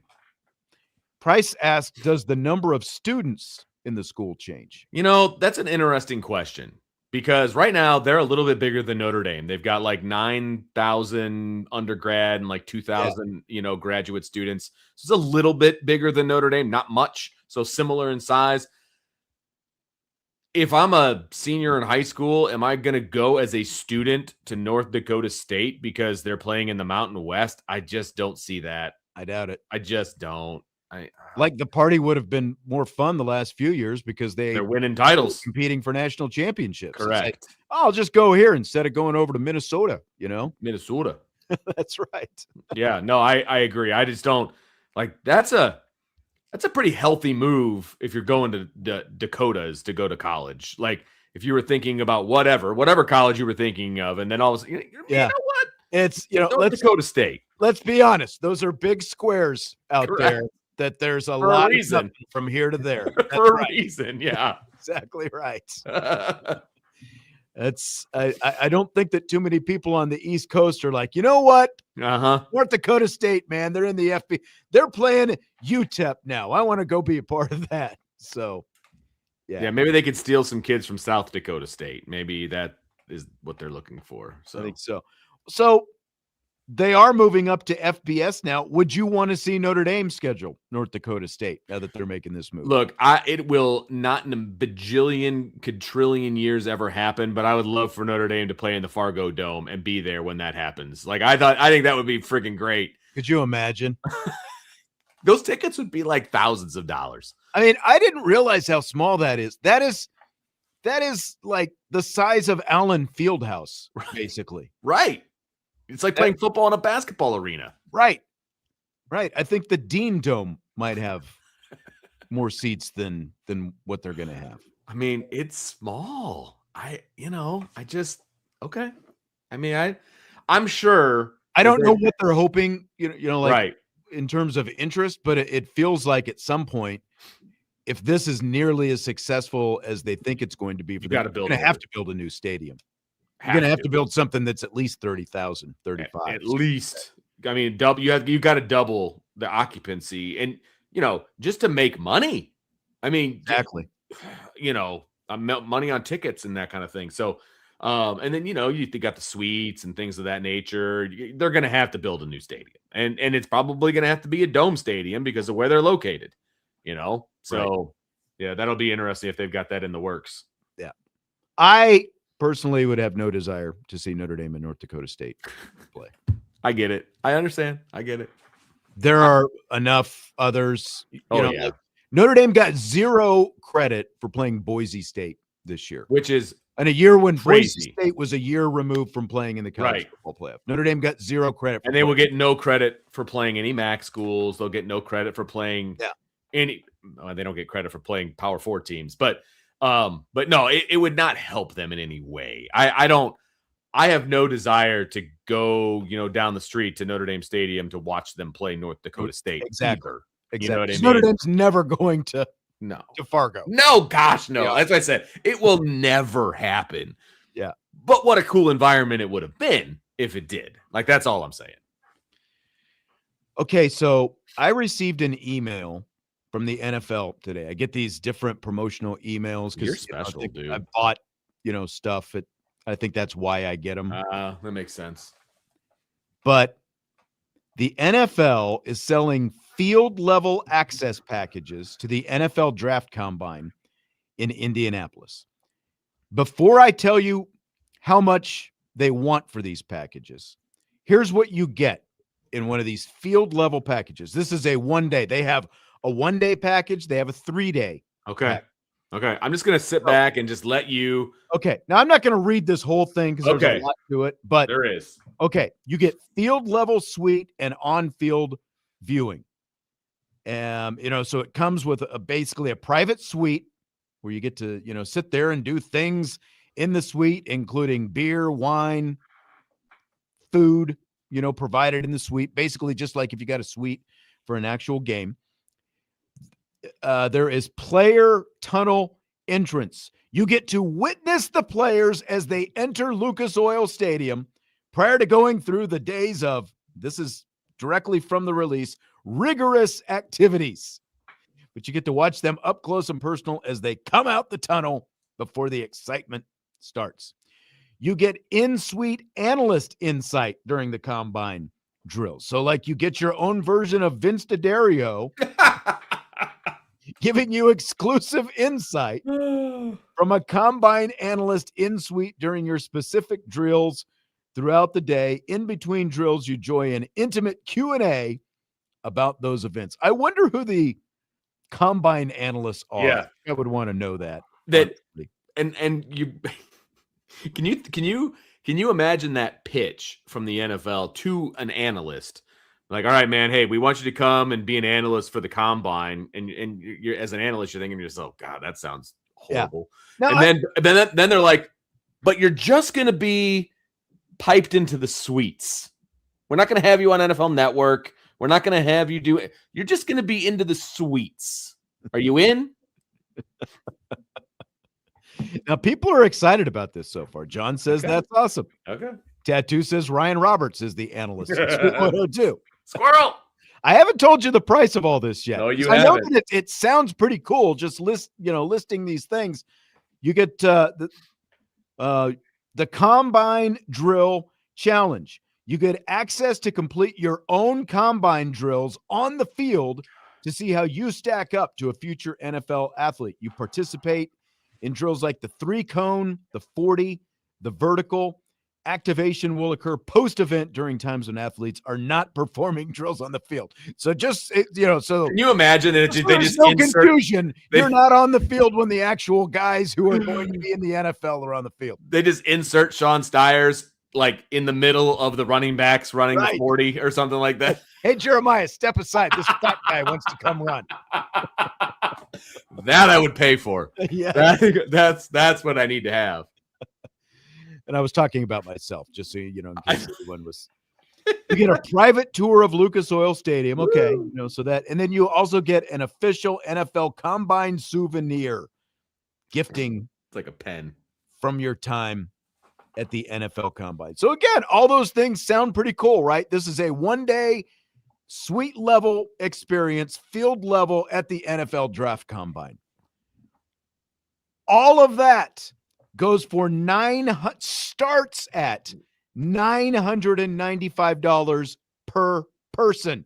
Price asked, "Does the number of students in the school change?" That's an interesting question. Because right now they're a little bit bigger than Notre Dame. They've got like 9,000 undergrad and like 2,000, graduate students. So it's a little bit bigger than Notre Dame, not much. So similar in size. If I'm a senior in high school, am I going to go as a student to North Dakota State because they're playing in the Mountain West? I just don't see that. I doubt it. I just don't. The party would have been more fun the last few years because they're winning titles, competing for national championships. Correct. I'll just go here instead of going over to Minnesota, Minnesota. That's right. Yeah, no, I agree. I just don't that's a pretty healthy move if you're going to the Dakotas to go to college. Like if you were thinking about whatever college you were thinking of, and then all of a sudden, you know what? It's North Dakota State. Let's be honest; those are big squares out there. That there's a lot of stuff from here to there. For a reason, yeah. Exactly right. I don't think that too many people on the East Coast are like, you know what? North Dakota State, man, they're in the FB. They're playing UTEP now. I want to go be a part of that. So, yeah, maybe they could steal some kids from South Dakota State. Maybe that is what they're looking for. So I think so. So they are moving up to FBS now. Would you want to see Notre Dame schedule North Dakota State now that they're making this move? Look, it will not in a bajillion, quadrillion years ever happen, but I would love for Notre Dame to play in the Fargo Dome and be there when that happens. I think that would be freaking great. Could you imagine? Those tickets would be like thousands of dollars. I mean, I didn't realize how small that is. That is like the size of Allen Fieldhouse, basically. Right. It's like playing football in a basketball arena. Right. I think the Dean Dome might have more seats than what they're going to have. I mean, it's small. Okay. I mean, I'm sure. I don't know what they're hoping, right. In terms of interest, but it feels like at some point, if this is nearly as successful as they think it's going to be, you're going to have to build a new stadium. You're going to have to build something that's at least 30,000, 35. At least. I mean, you got to double the occupancy and, just to make money. I mean, exactly. Money on tickets and that kind of thing. So, and then, you got the suites and things of that nature. They're going to have to build a new stadium and it's probably going to have to be a dome stadium because of where they're located, So, right. Yeah, that'll be interesting if they've got that in the works. Yeah. I personally would have no desire to see Notre Dame and North Dakota State play. I get it. I understand. I get it. There are enough others. Notre Dame got zero credit for playing Boise State this year, which is in a year when crazy. Boise State was a year removed from playing in the college football playoff. Notre Dame got zero credit, and they will get no credit for playing any MAC schools. They'll get no credit for playing any. They don't get credit for playing Power 4 teams, but no, it would not help them in any way. I have no desire to go, down the street to Notre Dame Stadium to watch them play North Dakota State. Exactly. You know what I mean? Notre Dame's never going to Fargo. No, gosh, no. Yeah. As I said, it will never happen. Yeah. But what a cool environment it would have been if it did. That's all I'm saying. Okay, so I received an email from the NFL today. I get these different promotional emails because you're special, dude. I bought, stuff. I think that's why I get them. That makes sense. But the NFL is selling field level access packages to the NFL Draft Combine in Indianapolis. Before I tell you how much they want for these packages, here's what you get in one of these field level packages. This is a 1 day. They have a 1 day package. They have a 3 day. Okay. Package. Okay. I'm just going to sit back and just let you. Okay. Now I'm not going to read this whole thing because there's a lot to it, but there is. Okay. You get field level suite and on field viewing. So it comes with basically a private suite where you get to, sit there and do things in the suite, including beer, wine, food, provided in the suite, basically just like if you got a suite for an actual game. There is player tunnel entrance. You get to witness the players as they enter Lucas Oil Stadium prior to going through the days of, this is directly from the release, rigorous activities. But you get to watch them up close and personal as they come out the tunnel before the excitement starts. You get in-suite analyst insight during the combine drills. So like you get your own version of Vince DeDario giving you exclusive insight from a combine analyst in-suite during your specific drills throughout the day. In between drills, you enjoy an intimate Q&A about those events. I wonder who the combine analysts are. Yeah. I would want to know that. And you can you imagine that pitch from the NFL to an analyst? Like, all right, man, hey, we want you to come and be an analyst for the combine. And you're, as an analyst, you're thinking to yourself, God, that sounds horrible. Yeah. No, then they're like, but you're just going to be piped into the suites. We're not going to have you on NFL Network. We're not going to have you do it. You're just going to be into the suites. Are you in? Now, people are excited about this so far. John says that's awesome. Okay. Tattoo says Ryan Roberts is the analyst. 102. Squirrel. I haven't told you the price of all this yet. No, you haven't. I know that it sounds pretty cool. Just listing these things. You get the Combine Drill Challenge. You get access to complete your own combine drills on the field to see how you stack up to a future NFL athlete. You participate in drills like the 3-cone, the 40, the vertical. Activation will occur post-event during times when athletes are not performing drills on the field. So just, so can you imagine that they just no confusion. You're not on the field when the actual guys who are going to be in the NFL are on the field. They just insert Sean Stires like in the middle of the running backs running the 40 or something like that. Hey, Jeremiah, step aside. This fat guy wants to come run. That I would pay for. Yeah. That's what I need to have. And I was talking about myself, just so in case anyone was. You get a private tour of Lucas Oil Stadium. Okay. So that, and then you also get an official NFL Combine souvenir gifting. It's like a pen from your time at the NFL Combine. So again, all those things sound pretty cool, right? This is a one-day suite level experience, field level at the NFL Draft Combine. All of that goes for starts at $995 per person.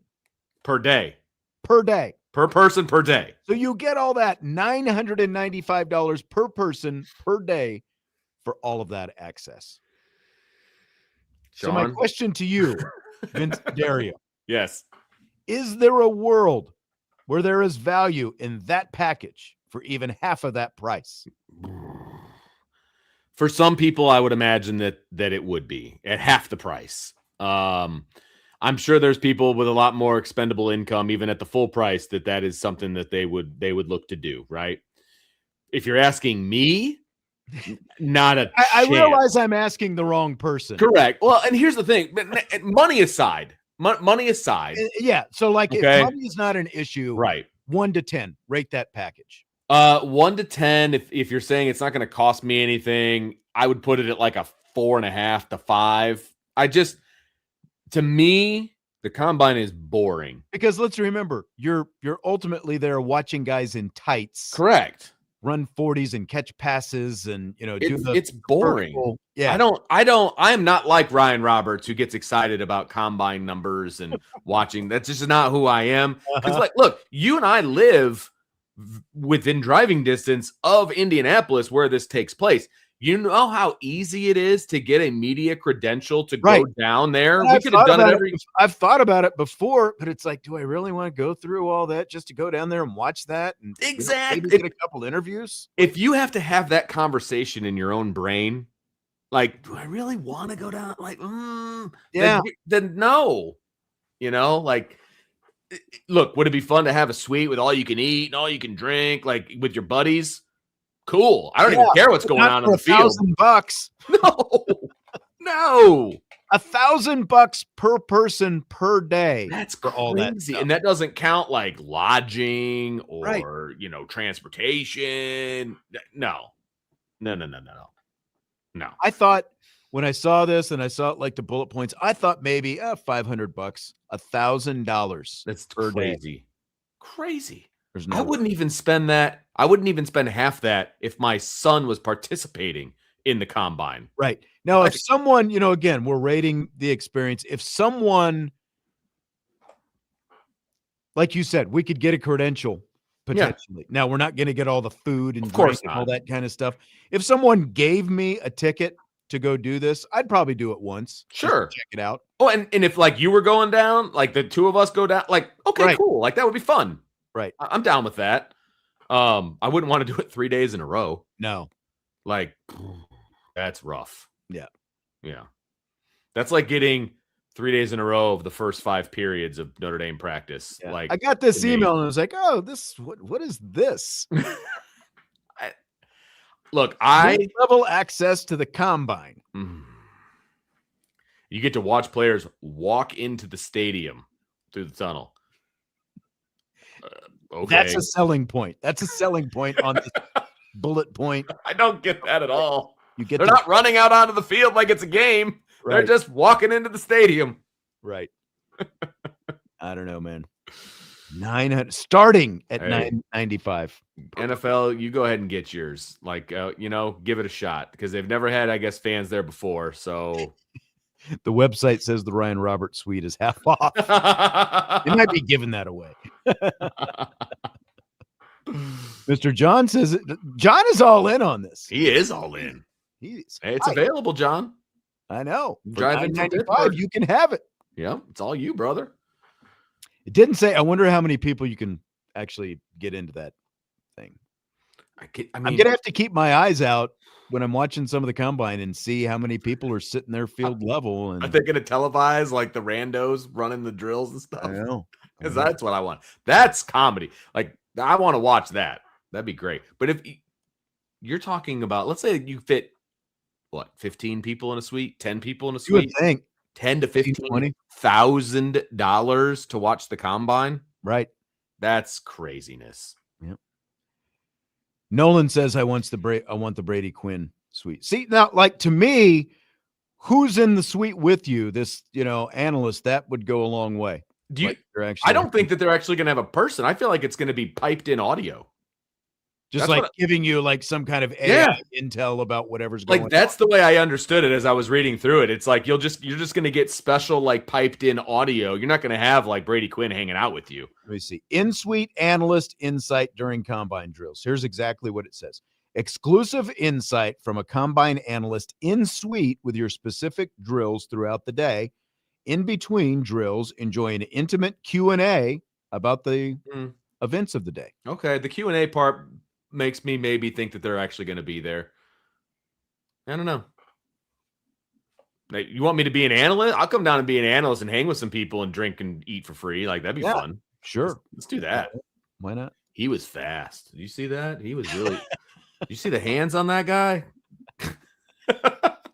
Per day. Per day. Per person per day. So you get all that $995 per person per day for all of that access. Sean? So my question to you, Vince DeDario. Yes. Is there a world where there is value in that package for even half of that price? For some people, I would imagine that it would be at half the price. I'm sure there's people with a lot more expendable income, even at the full price, that is something that they would look to do, right? If you're asking me, not a chance. I realize I'm asking the wrong person. Correct. Well, and here's the thing: money aside. Yeah. So, like, okay. If money is not an issue, right? 1 to 10, rate that package. 1 to 10. If you're saying it's not going to cost me anything, I would put it at like a 4.5 to 5. To me, the combine is boring because let's remember, you're ultimately there watching guys in tights. Correct. Run 40s and catch passes and it's boring. Vertical. Yeah. I am not like Ryan Roberts who gets excited about combine numbers and watching. That's just not who I am. Because look, you and I live within driving distance of Indianapolis where this takes place. You know how easy it is to get a media credential to go down there. We could have done it I've thought about it before, but it's like, do I really want to go through all that just to go down there and watch that? And exactly maybe get a couple interviews. If you have to have that conversation in your own brain, like, do I really want to go down? Like, yeah, then no. Like, look, would it be fun to have a suite with all you can eat and all you can drink, like with your buddies? Cool. I don't even care what's going on the field. $1,000. No. $1,000 per person per day. That's for crazy. All that stuff. And that doesn't count like lodging or, right. Transportation. No. I thought when I saw this and I saw it like the bullet points, I thought maybe $500, $1,000. That's per crazy. Day. Crazy. There's no I wouldn't even spend that. I wouldn't even spend half that if my son was participating in the combine. Right. Now, if someone, again, we're rating the experience. If someone, like you said, we could get a credential potentially. Yeah. Now, we're not going to get all the food and drink and all that kind of stuff. If someone gave me a ticket to go do this, I'd probably do it once. Sure. Check it out. Oh, and if like you were going down, like the two of us go down, like, okay, cool. Like that would be fun. Right. I'm down with that. I wouldn't want to do it 3 days in a row. No. Like, that's rough. Yeah. Yeah. That's like getting 3 days in a row of the first 5 periods of Notre Dame practice. Yeah. Like, I got this email and I was like, oh, what is this? Look, level access to the combine. You get to watch players walk into the stadium through the tunnel. Okay. That's a selling point. That's a selling point on this bullet point. I don't get that at all. They're not running out onto the field like it's a game. Right. They're just walking into the stadium. Right. I don't know, man. 900 starting at $9.95. NFL, you go ahead and get yours. Like, give it a shot because they've never had, I guess, fans there before. So the website says the Ryan Roberts suite is half off. They might be giving that away. Mr. John says John is all in on this. He is all in. It's available, John. I know. Driving $9.95, you can have it. Yeah, it's all you, brother. It didn't say. I wonder how many people you can actually get into that thing. I'm gonna have to keep my eyes out when I'm watching some of the combine and see how many people are sitting there field level. And are they going to televise like the randos running the drills and stuff? I know, because that's what I want. That's comedy. Like I want to watch that. That'd be great. But if you're talking about, let's say you fit 15 people in a suite, 10 people in a suite. You would think $10,000 to $15,000 to watch the combine. Right. That's craziness. Yep. Nolan says I want the Brady Quinn suite. See, now, like to me, who's in the suite with you? This, analyst, that would go a long way. I don't think that they're actually going to have a person. I feel like it's going to be piped in audio. Just that's giving you like some kind of AI intel about whatever's going on. Like that's the way I understood it as I was reading through it. It's like you're just going to get special like piped in audio. You're not going to have like Brady Quinn hanging out with you. Let me see. In-suite analyst insight during combine drills. Here's exactly what it says. Exclusive insight from a combine analyst in suite with your specific drills throughout the day. In between drills, enjoy an intimate Q&A about the events of the day. Okay, the Q&A part makes me maybe think that they're actually going to be there. I don't know. Like, you want me to be an analyst? I'll come down and be an analyst and hang with some people and drink and eat for free. Like, that'd be fun. Sure. Let's do that. Why not? He was fast. Did you see that? He was really... Did you see the hands on that guy?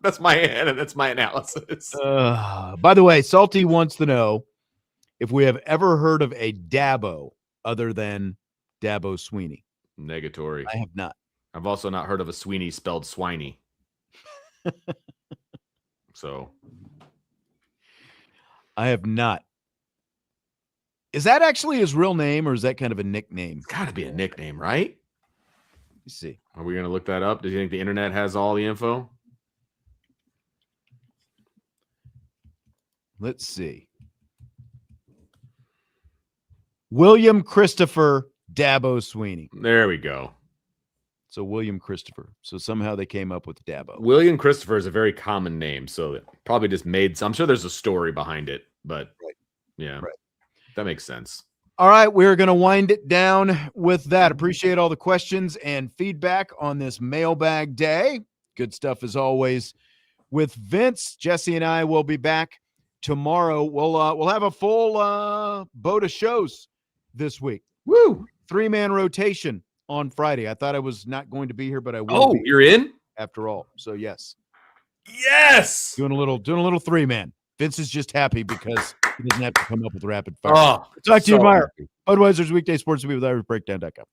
That's my analysis. By the way, Salty wants to know if we have ever heard of a Dabo other than Dabo Sweeney. Negatory. I have not. I've also not heard of a Sweeney spelled Swiney. So. I have not. Is that actually his real name or is that kind of a nickname? It's got to be a nickname, right? Let's see. Are we going to look that up? Do you think the internet has all the info? Let's see. William Christopher Dabo Sweeney. There we go. So William Christopher. So somehow they came up with Dabo. William Christopher is a very common name, so it probably just made some. I'm sure there's a story behind it, but that makes sense. All right, we're going to wind it down with that. Appreciate all the questions and feedback on this mailbag day. Good stuff as always with Vince. Jesse and I will be back tomorrow. We'll have a full boat of shows this week. Woo! 3-man rotation on Friday. I thought I was not going to be here, but I will. Oh, you're in after all. So yes. Yes. Doing a little 3-man. Vince is just happy because he doesn't have to come up with rapid fire. Oh, talk to you tomorrow. Budweiser's Weekday Sports with IrishBreakdown.com.